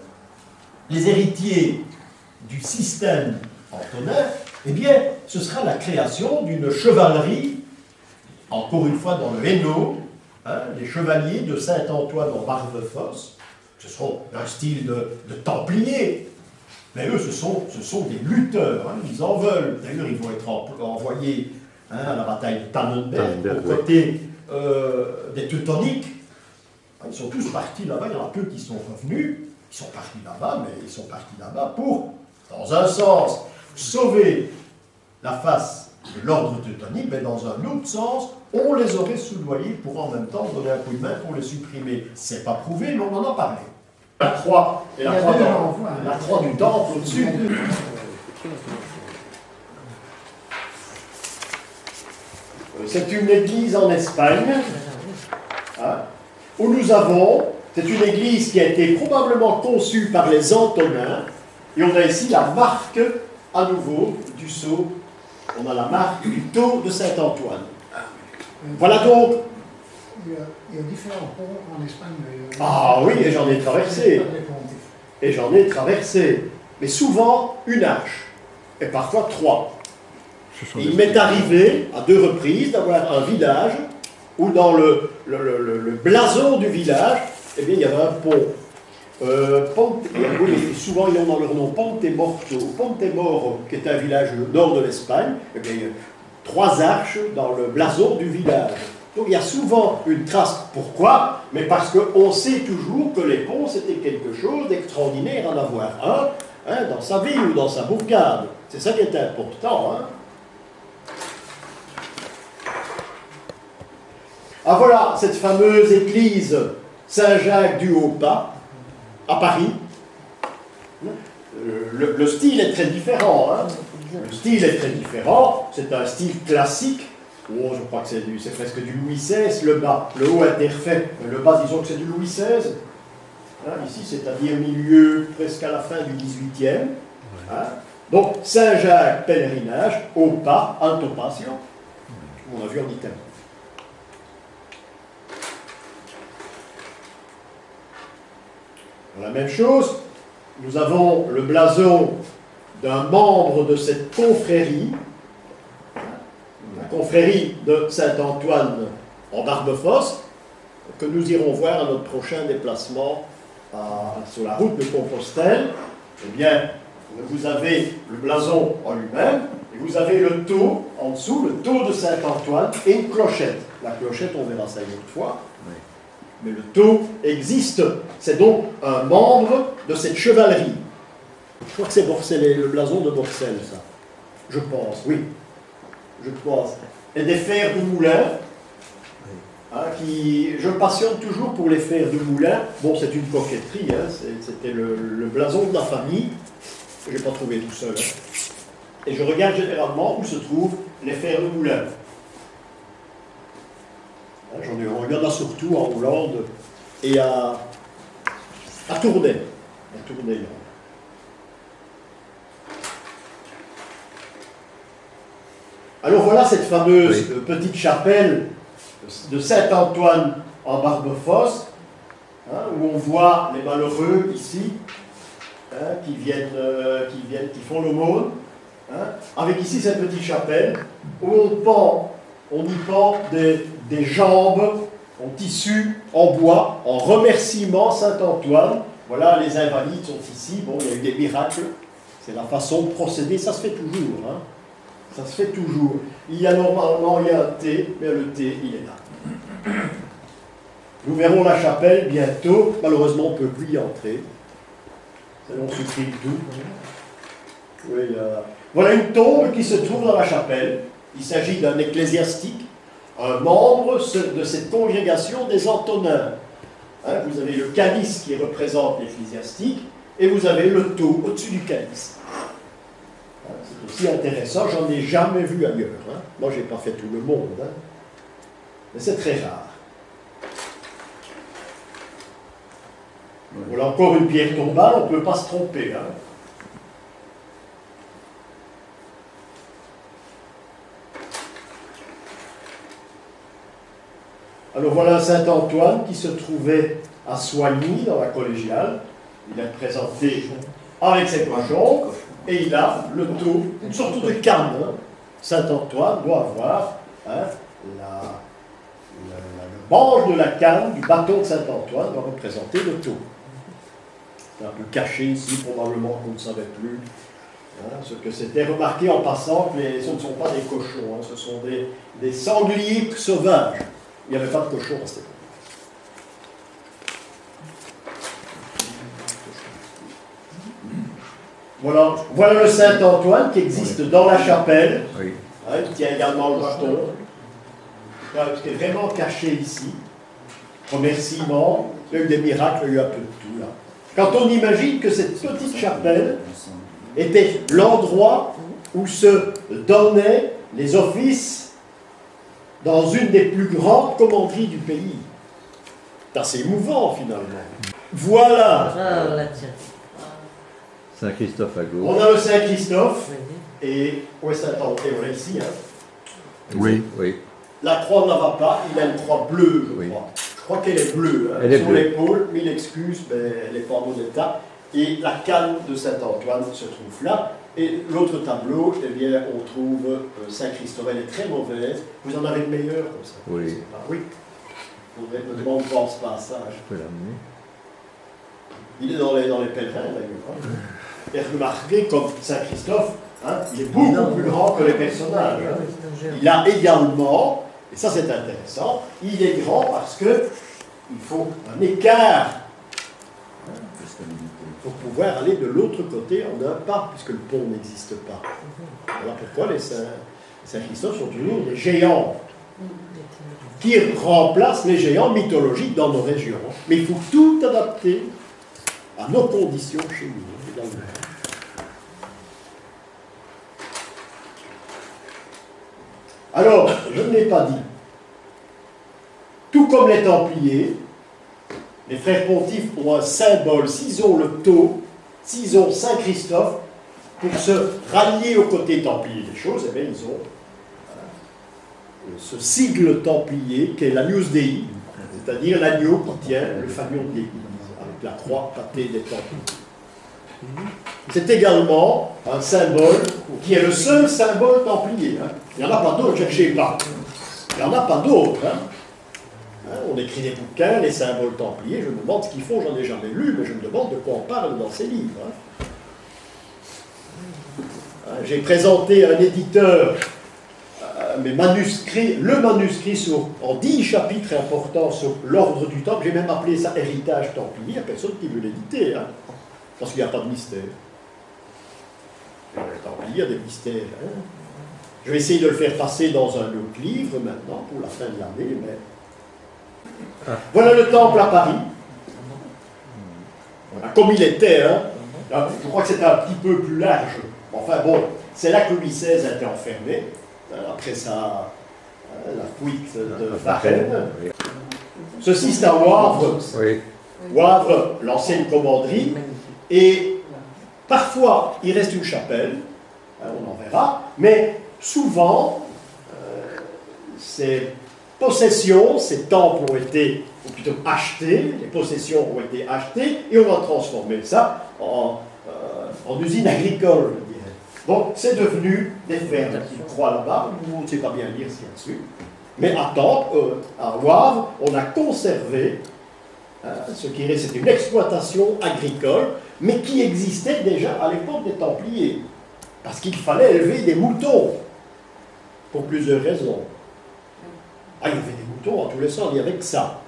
les héritiers du système antonin, eh bien, ce sera la création d'une chevalerie, encore une fois dans le Hainaut, hein, les chevaliers de Saint-Antoine en Barbefosse. Ce seront un style de templiers. Mais eux, ce sont des lutteurs, hein, ils en veulent. D'ailleurs, ils vont être envoyés, hein, à la bataille de Tannenberg, aux côtés des Teutoniques. Ils sont tous partis là-bas, il y en a peu qui sont revenus. Ils sont partis là-bas, mais ils sont partis là-bas pour, dans un sens, sauver la face de l'ordre teutonique, mais dans un autre sens, on les aurait soudoyés pour en même temps donner un coup de main pour les supprimer. C'est pas prouvé, mais on en a parlé. La croix, et la croix du temple au-dessus. C'est une église en Espagne, hein, où nous avons, c'est une église qui a été probablement conçue par les Antonins, et on a ici la marque, à nouveau, du sceau, on a la marque du tau de Saint-Antoine. Voilà donc. Il y a différents ponts en Espagne. Ah oui, et j'en ai traversé. Et j'en ai traversé. Mais souvent, une arche. et parfois 3. Et il m'est arrivé, à 2 reprises, d'avoir un village où dans le blason du village, eh bien, il y avait un pont. Souvent, ils ont dans leur nom Pontemoro, qui est un village au nord de l'Espagne. Eh bien, il y a 3 arches dans le blason du village. Donc il y a souvent une trace. Pourquoi? Mais parce qu'on sait toujours que les ponts, c'était quelque chose d'extraordinaire en avoir un dans sa ville ou dans sa bourgade. C'est ça qui est important. Ah voilà, cette fameuse église Saint-Jacques du Haut-Pas, à Paris. Le style est très différent. Le style est très différent. C'est un style classique. Oh, je crois que c'est presque du Louis XVI, le bas. Le haut interfait, le bas, disons que c'est du Louis XVI. Ici, c'est-à-dire milieu, presque à la fin du XVIIIe. Donc, Saint-Jacques, pèlerinage, au pas, alto passio. On a vu en Italie. La même chose, nous avons le blason d'un membre de cette confrérie, la confrérie de Saint-Antoine en Barbefosse, que nous irons voir à notre prochain déplacement sur la route de Compostelle. Eh bien, vous avez le blason en lui-même, et vous avez le tau en dessous, le tau de Saint-Antoine, et une clochette. La clochette, on verra ça une autre fois. Oui. Mais le tau existe. C'est donc un membre de cette chevalerie. Je crois que c'est le blason de Borcel, ça. Je pense, oui. Je pense. Et des fers de moulin, je passionne toujours pour les fers de moulin. Bon, c'est une coquetterie, c'était le blason de la famille. Je n'ai pas trouvé tout seul. Et je regarde généralement où se trouvent les fers de moulin. Il y en a surtout en Hollande et à Tournai. À Tournai, Alors voilà cette fameuse petite chapelle de Saint-Antoine en Barbefosse, où on voit les malheureux ici, qui font l'aumône, avec ici cette petite chapelle, où on y pend des jambes en tissu, en bois, en remerciement Saint-Antoine. Voilà, les invalides sont ici. Bon, il y a eu des miracles. C'est la façon de procéder. Ça se fait toujours. Ça se fait toujours. Il y a normalement un thé, mais le thé, il est là. Nous verrons la chapelle bientôt. Malheureusement, on ne peut plus y entrer. On supprime tout. Oui, voilà une tombe qui se trouve dans la chapelle. Il s'agit d'un ecclésiastique, un membre de cette congrégation des Antonins. Vous avez le calice qui représente l'ecclésiastique, et vous avez le tau au-dessus du calice. C'est aussi intéressant, j'en ai jamais vu ailleurs. Moi, je n'ai pas fait tout le monde, mais c'est très rare. Voilà encore une pierre tombale, on ne peut pas se tromper. Alors voilà Saint-Antoine qui se trouvait à Soigny, dans la collégiale. Il est présenté avec ses cochons, et il a le tau, une sorte de canne. Saint-Antoine doit avoir le manche de la canne du bâton de Saint-Antoine doit représenter le tau. C'est un peu caché ici, probablement qu'on ne savait plus ce que c'était. Remarquez en passant que ce ne sont pas des cochons, ce sont des sangliers sauvages. Il n'y avait pas de cochons à cette époque. Voilà le Saint-Antoine qui existe dans la chapelle. Oui. Il tient également le bâton. Ce qui est vraiment caché ici. Remerciements, il y a eu des miracles, il y a eu un peu de tout là. Quand on imagine que cette petite chapelle était l'endroit où se donnaient les offices dans une des plus grandes commanderies du pays. C'est assez émouvant finalement. Voilà. Saint-Christophe à gauche. On a le Saint-Christophe et où est Saint-André? On l'a ici. Oui. Oui. La croix ne la va pas, il a une croix bleue, je crois. Je crois qu'elle est bleue. Elle est sur bleue. l'épaule, mille excuses, mais elle n'est pas en bon état. et la canne de Saint-Antoine se trouve là. Et l'autre tableau, eh bien, on trouve Saint-Christophe. Elle est très mauvaise. Vous en avez de meilleur comme ça? Oui. Oui. Le monde ne pense pas à ça. Je peux l'amener. Il est dans les pèlerins, d'ailleurs. Et remarquez comme Saint-Christophe, hein, il est beaucoup plus grand que les personnages. Hein. Il a également, et ça c'est intéressant, il est grand parce que il faut un écart pour pouvoir aller de l'autre côté en un pas, puisque le pont n'existe pas. Voilà pourquoi les Saint-Christophe sont toujours des géants qui remplacent les géants mythologiques dans nos régions. Mais il faut tout adapter à nos conditions chez nous, également. Alors, je ne l'ai pas dit. Tout comme les Templiers, les frères pontifes ont un symbole. S'ils ont le tau, s'ils ont Saint-Christophe, pour se rallier aux côtés templiers des choses, eh bien, ils ont ce sigle templier qui est l'Agnus Dei, c'est-à-dire l'agneau qui tient le fanion de l'Église, avec la croix pâtée des Templiers. C'est également un symbole qui est le seul symbole templier. Hein. Il n'y en a pas d'autres, cherchez pas. Il n'y en a pas d'autres. Hein. On écrit des bouquins, les symboles templiers, je me demande ce qu'ils font, j'en ai jamais lu, mais je me demande de quoi on parle dans ces livres. Hein. J'ai présenté à un éditeur mes manuscrits, le manuscrit en 10 chapitres importants sur l'ordre du Temple. J'ai même appelé ça héritage templier. Il n'y a personne qui veut l'éditer, hein, parce qu'il n'y a pas de mystère. Le Templier, il y a des mystères. Hein. Je vais essayer de le faire passer dans un autre livre maintenant, pour la fin de l'année, mais... Voilà le Temple à Paris. Voilà, comme il était, hein. Là, je crois que c'était un petit peu plus large. Enfin bon, c'est là que Louis XVI a été enfermé. Après ça, la fuite de Varennes. Ceci, c'est à Wavre. Oui. Wavre, l'ancienne commanderie. Et parfois, il reste une chapelle. On en verra. Mais souvent, ces possessions, ces temples ont été, ou plutôt achetés, les possessions ont été achetées, et on a transformé ça en usine agricole, je dirais. Donc, c'est devenu des fermes qui croient là-bas, on ne sait pas bien lire ce qu'il y a dessus. Mais à Wavre, on a conservé ce qui est, c'est une exploitation agricole, mais qui existait déjà à l'époque des Templiers. Parce qu'il fallait élever des moutons, pour plusieurs raisons. Ah, il y avait des moutons en tous les sens, il n'y avait que ça.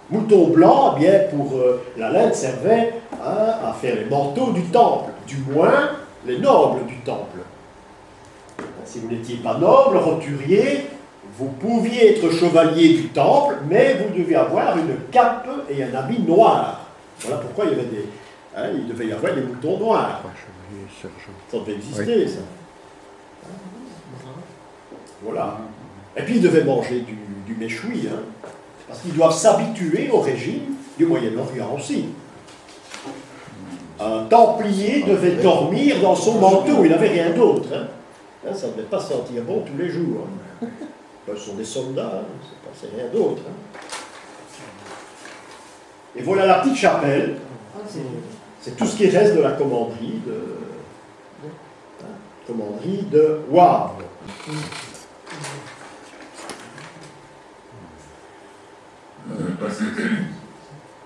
Moutons blancs, eh bien, pour la laine servait à faire les manteaux du temple, du moins les nobles du temple. Si vous n'étiez pas noble, roturier, vous pouviez être chevalier du temple, mais vous deviez avoir une cape et un habit noir. Voilà pourquoi il y avait il devait y avoir des moutons noirs. Ça devait exister, ça. Voilà. Et puis ils devaient manger du méchoui, hein, parce qu'ils doivent s'habituer au régime du Moyen-Orient aussi. Un templier devait dormir dans son manteau, il n'avait rien d'autre. Hein. Ça ne devait pas sentir bon tous les jours. Hein. Ce sont des soldats, hein, c'est rien d'autre. Hein. Et voilà la petite chapelle. C'est tout ce qui reste de la commanderie de Wavre.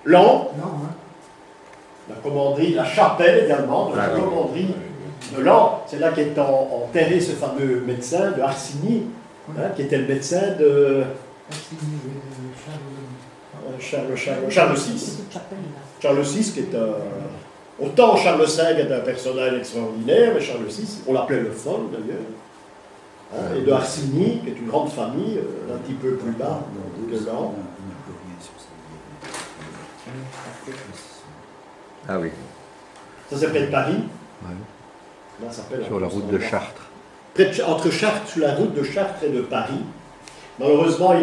L'an, la commanderie, la chapelle également, de la commanderie de l'an, c'est là qu'est enterré ce fameux médecin de Arsigny, hein, qui était le médecin de Charles VI. Charles VI, qui est autant Charles V est un personnage extraordinaire, mais Charles VI, on l'appelait le folle d'ailleurs. Hein, et de Arsigny, qui est une grande famille, un petit peu plus bas que l'an. Ah oui. Ça s'appelle Paris. Ouais. Là, ça s'appelle sur la route de Chartres. Entre Chartres, sur la route de Chartres et de Paris. Malheureusement,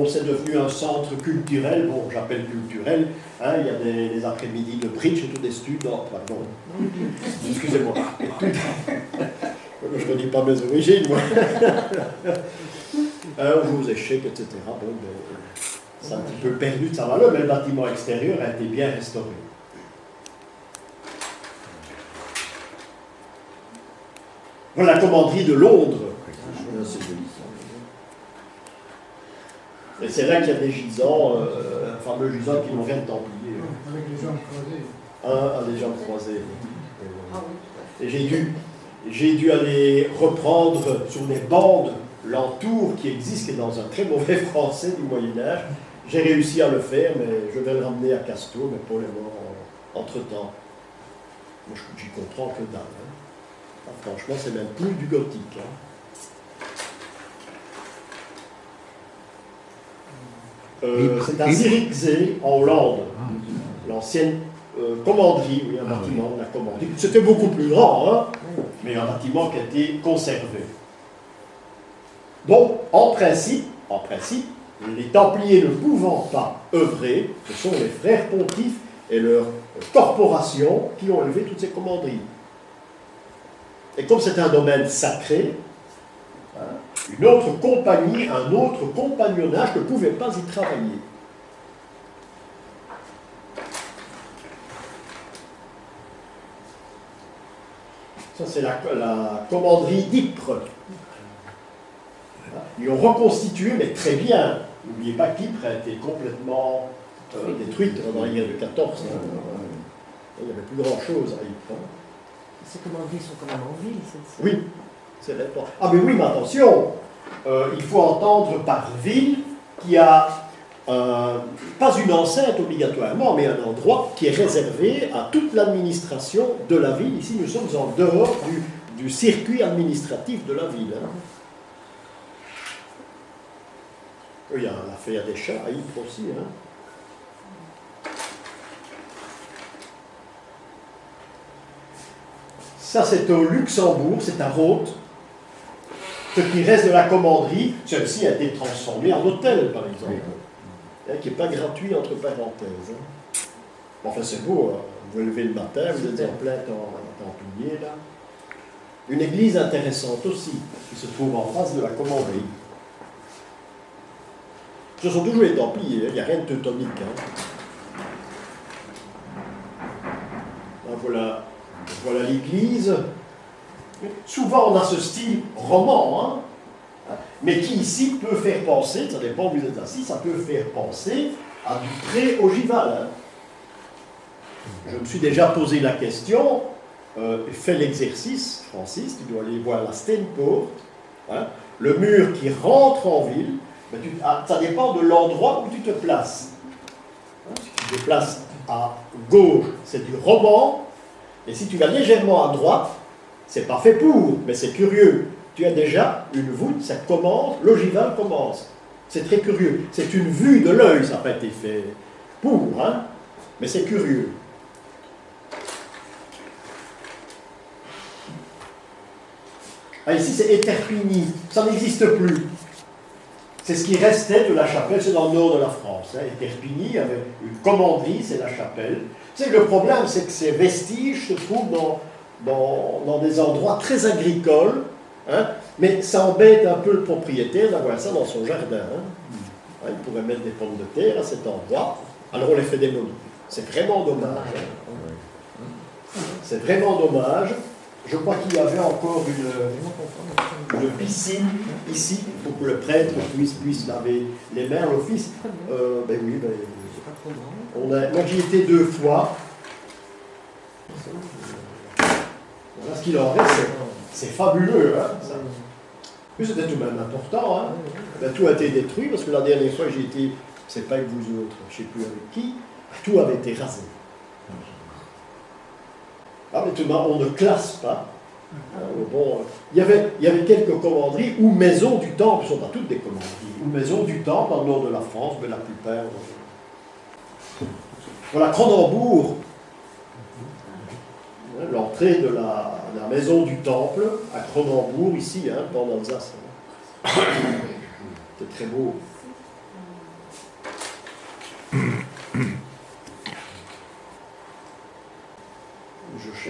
c'est devenu un centre culturel, bon, j'appelle culturel, hein, il y a des après-midi de bridge et tout des students, pardon. Excusez-moi. Je ne dis pas mes origines, moi. On joue aux échecs, etc. Bon, c'est un petit peu perdu de sa valeur, mais le bâtiment extérieur a été bien restauré. Voilà la commanderie de Londres. Et c'est là qu'il y a des gisants, un fameux gisant qui nous vient de Templiers. Avec les jambes croisées. Un des jambes croisées. Et j'ai dû aller reprendre sur des bandes l'entour qui existe, qui est dans un très mauvais français du Moyen-Âge. J'ai réussi à le faire, mais je vais le ramener à Casto, mais pour les morts entre-temps. Moi, j'y comprends que dalle. Hein. Ah, franchement, c'est même plus du gothique. Hein. C'est à Zierikzee, en Hollande, l'ancienne commanderie, oui, un bâtiment de la commanderie. C'était beaucoup plus grand, hein, mais un bâtiment qui a été conservé. Donc, en principe, les Templiers ne pouvant pas œuvrer, ce sont les frères pontifes et leurs corporations qui ont élevé toutes ces commanderies. Et comme c'est un domaine sacré, une autre compagnie, un autre compagnonnage ne pouvait pas y travailler. Ça, c'est la commanderie d'Ypres. Ils ont reconstitué, mais très bien. N'oubliez pas qu'Ypres a été complètement détruite pendant la guerre de 14. Hein. Il n'y avait plus grand-chose à Ypres. Hein. Ces commanderies sont quand même en ville, c'est ça? Oui, c'est vrai. Ah, mais oui, mais attention, il faut entendre par ville qui a pas une enceinte obligatoirement, mais un endroit qui est réservé à toute l'administration de la ville. Ici, nous sommes en dehors du circuit administratif de la ville. Hein. Il y a l'affaire des chats à Ypres aussi. Hein. Ça, c'est au Luxembourg, c'est à Rothes. Ce qui reste de la commanderie, celle-ci a été transformée en hôtel, par exemple, hein, qui n'est pas gratuit, entre parenthèses. Hein. Enfin, c'est beau, hein. Vous vous levez le matin, vous êtes en plein Templiers, là. Une église intéressante aussi, qui se trouve en face de la commanderie. Ce sont toujours les Templiers, il n'y a rien de teutonique. Hein. Là, voilà l'église. Souvent, on a ce style roman, hein, mais qui ici peut faire penser, ça dépend où vous êtes assis, ça peut faire penser à du pré ogival. Hein. Je me suis déjà posé la question, fais l'exercice, Francis, tu dois aller voir la Steenpoort, hein, le mur qui rentre en ville, mais ça dépend de l'endroit où tu te places. Hein, si tu te places à gauche, c'est du roman, et si tu vas légèrement à droite, c'est pas fait pour, mais c'est curieux. Tu as déjà une voûte, ça commence, l'ogival commence. C'est très curieux. C'est une vue de l'œil, ça n'a pas été fait pour, hein, mais c'est curieux. Ah, ici, c'est Éterpigny. Ça n'existe plus. C'est ce qui restait de la chapelle, c'est dans le nord de la France. Hein. Éterpigny avait une commanderie, c'est la chapelle. C'est le problème, c'est que ces vestiges se trouvent dans des endroits très agricoles, hein, mais ça embête un peu le propriétaire d'avoir ça dans son jardin. Hein. Hein, il pourrait mettre des pommes de terre à cet endroit, alors on les fait démolir. C'est vraiment dommage. Hein. C'est vraiment dommage. Je crois qu'il y avait encore une piscine ici, pour que le prêtre puisse laver les mains à l'office. Ben oui, ben, moi j'y étais 2 fois. Voilà ce qu'il en reste, c'est fabuleux. Hein, ça. Mais c'était tout de même important. Hein. Ben, tout a été détruit, parce que la dernière fois j'y étais, c'est pas avec vous autres, je ne sais plus avec qui, tout avait été rasé. Ah, mais tout de même, on ne classe pas. Bon, il y avait quelques commanderies ou maisons du temple, ce ne sont pas toutes des commanderies, ou maisons du temple dans le nord de la France, mais la plupart. Voilà, Cronenbourg, l'entrée de la maison du temple à Cronenbourg, ici, hein, dans l'Alsace. C'est très beau.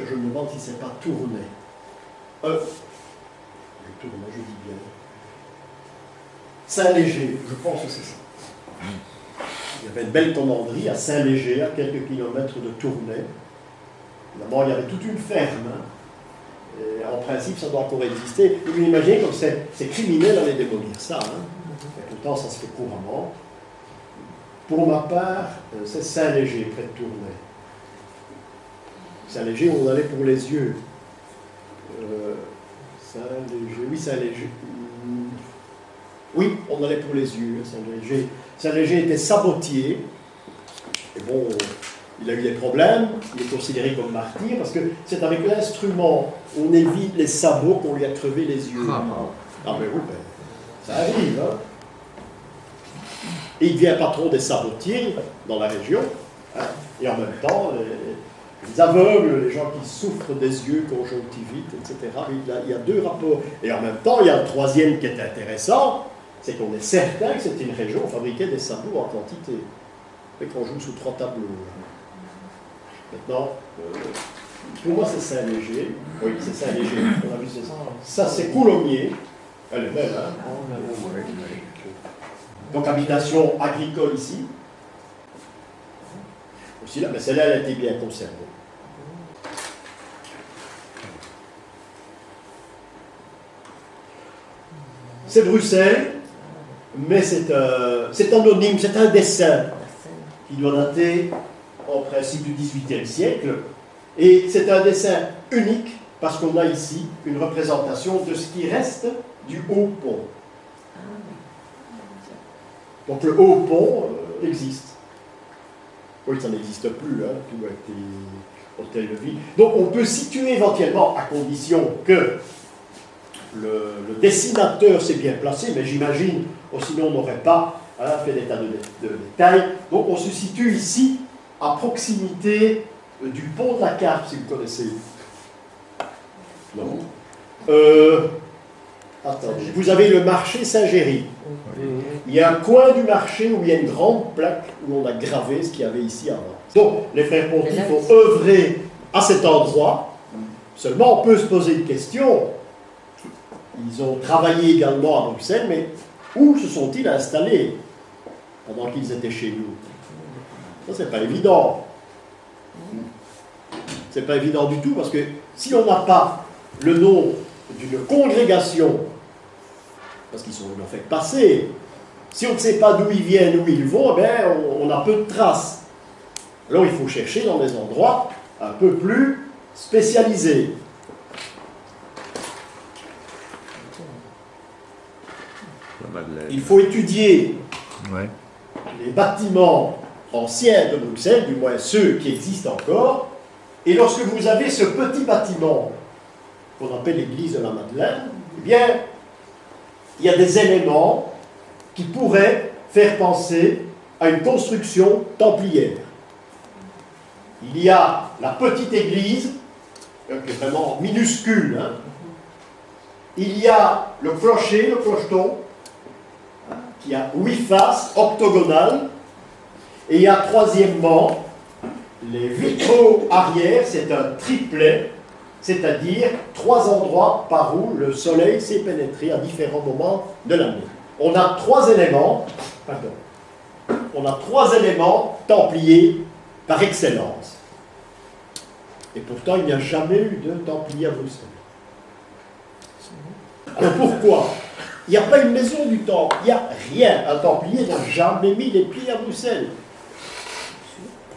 Je me demande si c'est pas Tournai. Tournai, je dis bien. Saint-Léger, je pense que c'est ça. Il y avait une belle commanderie à Saint-Léger, à quelques kilomètres de Tournai. D'abord, il y avait toute une ferme. Et en principe, ça doit encore exister. Vous imaginez comme c'est criminel d'aller démolir ça. Hein. Et pourtant, ça se fait couramment. Pour ma part, c'est Saint-Léger, près de Tournai. Saint-Léger, on allait pour les yeux. Saint-Léger, oui, Saint-Léger. Oui, on allait pour les yeux, Saint-Léger. Saint-Léger était sabotier. Et bon, il a eu des problèmes. Il est considéré comme martyr parce que c'est avec l'instrument on évite les sabots qu'on lui a crevé les yeux. Ah, mais oui, ça arrive. Hein. Et il devient patron des sabotiers dans la région. Hein. Et en même temps, les aveugles, les gens qui souffrent des yeux, conjonctivite, etc. Il y a deux rapports. Et en même temps, il y a le troisième qui est intéressant, c'est qu'on est certain que c'était une région où on fabriquait des sabots en quantité. Et qu'on joue sous 3 tableaux. Maintenant, pour moi c'est Saint-Léger. Oui, c'est Saint-Léger. On a vu ça. Ça c'est Coulommiers. Elle est belle, hein? Donc habitation agricole ici. Aussi là, mais celle-là elle a été bien conservée. C'est Bruxelles, mais c'est anonyme, c'est un dessin qui doit dater en principe du XVIIIe siècle. Et c'est un dessin unique parce qu'on a ici une représentation de ce qui reste du haut pont. Donc le haut pont existe. Oui, ça n'existe plus, hein, tout a été hôtel de ville. Donc on peut situer éventuellement, à condition que le dessinateur s'est bien placé, mais j'imagine, sinon on n'aurait pas fait des tas de détails. Donc on se situe ici, à proximité du pont de la Carpe, si vous connaissez. Non. Attendez, vous avez le marché Saint-Géry. Il y a un coin du marché où il y a une grande plaque où on a gravé ce qu'il y avait ici avant. Donc, les frères pontifes ont œuvré à cet endroit. Seulement, on peut se poser une question. Ils ont travaillé également à Bruxelles, mais où se sont-ils installés pendant qu'ils étaient chez nous? Ça, c'est pas évident. C'est pas évident du tout, parce que si on n'a pas le nom d'une congrégation, parce qu'ils sont en fait passés, si on ne sait pas d'où ils viennent, où ils vont, eh bien, on a peu de traces. Alors il faut chercher dans des endroits un peu plus spécialisés. Il faut étudier les bâtiments anciens de Bruxelles, du moins ceux qui existent encore, et lorsque vous avez ce petit bâtiment qu'on appelle l'église de la Madeleine, eh bien, il y a des éléments qui pourraient faire penser à une construction templière. Il y a la petite église, qui est vraiment minuscule. Hein. Il y a le clocher, le clocheton, qui a 8 faces octogonales. Et il y a troisièmement les vitraux arrière, c'est un triplet, c'est-à-dire 3 endroits par où le soleil s'est pénétré à différents moments de l'année. On a 3 éléments, on a 3 éléments templiers par excellence. Et pourtant, il n'y a jamais eu de templier à Bruxelles. Alors pourquoi? Il n'y a pas une maison du temple, il n'y a rien. Un templier n'a jamais mis les pieds à Bruxelles.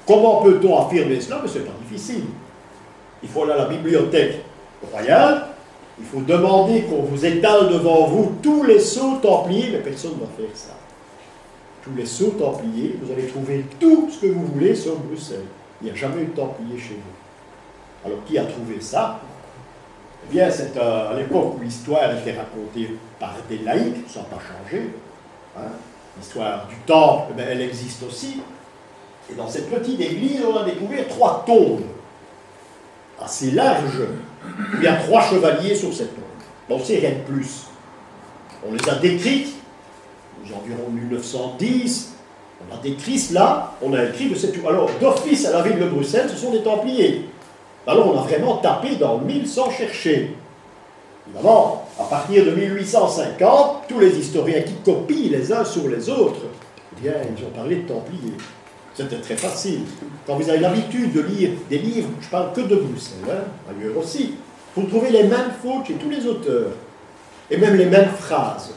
Comment peut-on affirmer cela? Mais ce n'est pas difficile. Il faut aller à la bibliothèque royale, il faut demander qu'on vous étale devant vous tous les sceaux templiers, mais personne ne va faire ça. Tous les sceaux templiers, vous allez trouver tout ce que vous voulez sur Bruxelles. Il n'y a jamais eu de templier chez vous. Alors qui a trouvé ça? Eh bien, c'est à l'époque où l'histoire était racontée par des laïcs, ça n'a pas changé. Hein. L'histoire du temple, eh elle existe aussi. Et dans cette petite église, on a découvert 3 tombes assez larges. Il y a 3 chevaliers sur cette tombe. On ne sait rien de plus. On les a décrites, aux environs 1910. On a décrit cela, on a écrit de cette... Alors, d'office à la ville de Bruxelles, ce sont des templiers. Alors, on a vraiment tapé dans le mille sans chercher. Évidemment, à partir de 1850, tous les historiens qui copient les uns sur les autres, eh bien, ils ont parlé de templiers. C'était très facile. Quand vous avez l'habitude de lire des livres, je parle que de Bruxelles, hein, ailleurs aussi, Vous trouvez les mêmes fautes chez tous les auteurs, et même les mêmes phrases.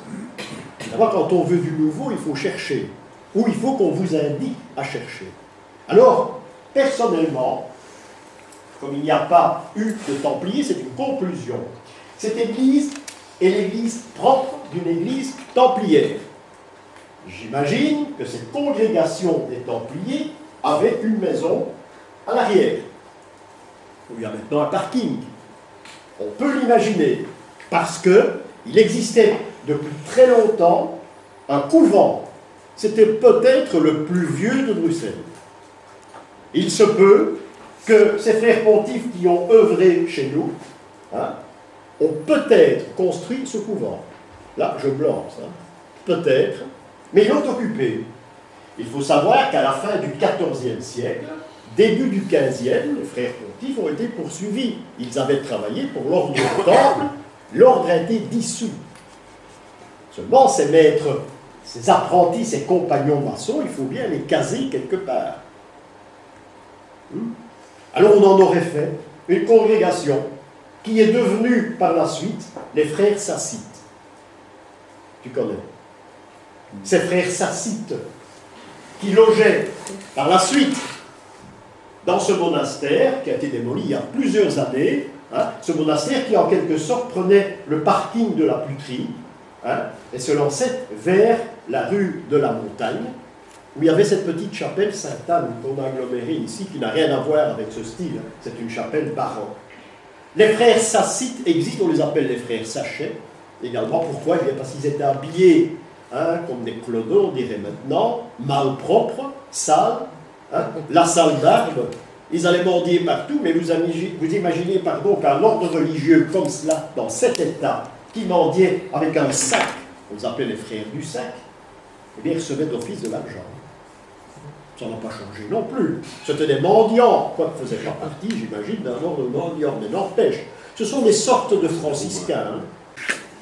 D'abord, quand on veut du nouveau, il faut chercher, ou il faut qu'on vous indique à chercher. Alors, personnellement, comme il n'y a pas eu de Templiers, c'est une conclusion. Cette église est l'église propre d'une église templière. J'imagine que cette congrégation des Templiers avait une maison à l'arrière, où il y a maintenant un parking. On peut l'imaginer, parce qu'il existait depuis très longtemps un couvent. C'était peut-être le plus vieux de Bruxelles. Il se peut que ces frères pontifes qui ont œuvré chez nous ont peut-être construit ce couvent. Là, je blance, peut-être, mais ils l'ont occupé. Il faut savoir qu'à la fin du XIVe siècle, début du XVe, les frères pontifes ont été poursuivis. Ils avaient travaillé pour l'ordre du Temple, l'ordre a été dissous. Seulement, ces maîtres, ces apprentis, ces compagnons maçons, il faut bien les caser quelque part. Alors on en aurait fait une congrégation qui est devenue par la suite les frères Sassites. Tu connais? Ces frères Sassites qui logeaient par la suite dans ce monastère qui a été démoli il y a plusieurs années, ce monastère qui en quelque sorte prenait le parking de la Puterie et se lançait vers la rue de la Montagne, où il y avait cette petite chapelle Sainte-Anne qu'on a agglomérée ici, qui n'a rien à voir avec ce style, c'est une chapelle baroque. Les frères Sassites existent, on les appelle les frères Sachet, également. Pourquoi? Eh bien parce qu'ils étaient habillés comme des clodos, on dirait maintenant, malpropres, sales, la sale barbe, ils allaient mendier partout, mais vous imaginez qu'un ordre religieux comme cela, dans cet état, qui mendiait avec un sac, on les appelait les frères du sac, eh bien, ils recevaient d'office de l'argent. Ça n'a pas changé non plus. C'était des mendiants, quoi ne faisaient pas partie, j'imagine, d'un ordre mendiant, mais n'empêche. Ce sont des sortes de franciscains.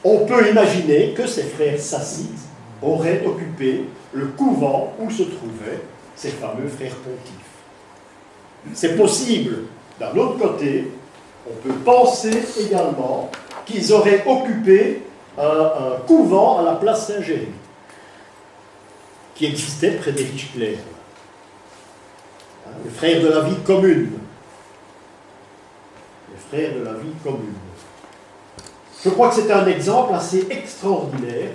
On peut imaginer que ces frères Sassites auraient occupé le couvent où se trouvaient ces fameux frères pontifes. C'est possible. D'un autre côté, on peut penser également qu'ils auraient occupé un couvent à la place Saint-Géry, qui existait près des Riche-Clair. Les frères de la vie commune. Les frères de la vie commune. Je crois que c'est un exemple assez extraordinaire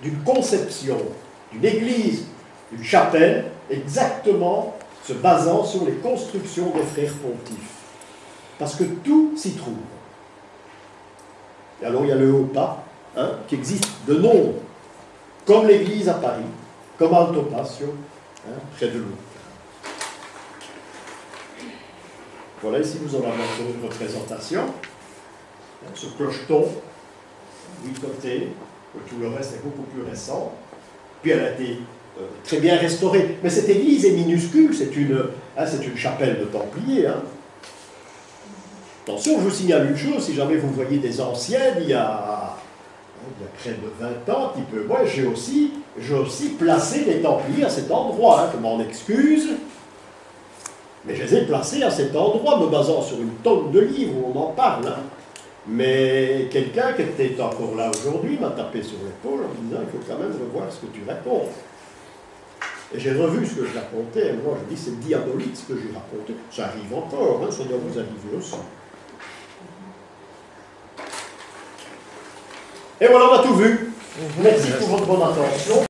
d'une conception, d'une église, d'une chapelle, exactement se basant sur les constructions des frères pontifes. Parce que tout s'y trouve. Et alors il y a le Haut-Pas, qui existe de nombre, comme l'église à Paris, comme Alto Passio, près de Lucca. Voilà, ici vous en avez encore une représentation. Ce clocheton, 8 côtés, tout le reste est beaucoup plus récent. Puis elle a été très bien restaurée. Mais cette église est minuscule, c'est une chapelle de Templiers. Attention, je vous signale une chose, si jamais vous voyez des anciennes, il y a près de 20 ans, un petit peu moins, j'ai aussi placé les Templiers à cet endroit, je m'en excuse. Mais je les ai placés à cet endroit, me basant sur une tonne de livres où on en parle. Mais quelqu'un qui était encore là aujourd'hui m'a tapé sur l'épaule en me disant il faut quand même revoir ce que tu racontes. Et j'ai revu ce que je racontais, et moi je dis c'est diabolique ce que j'ai raconté. Ça arrive encore, ça doit vous arriver aussi. Et voilà, on a tout vu. Merci pour votre bonne attention.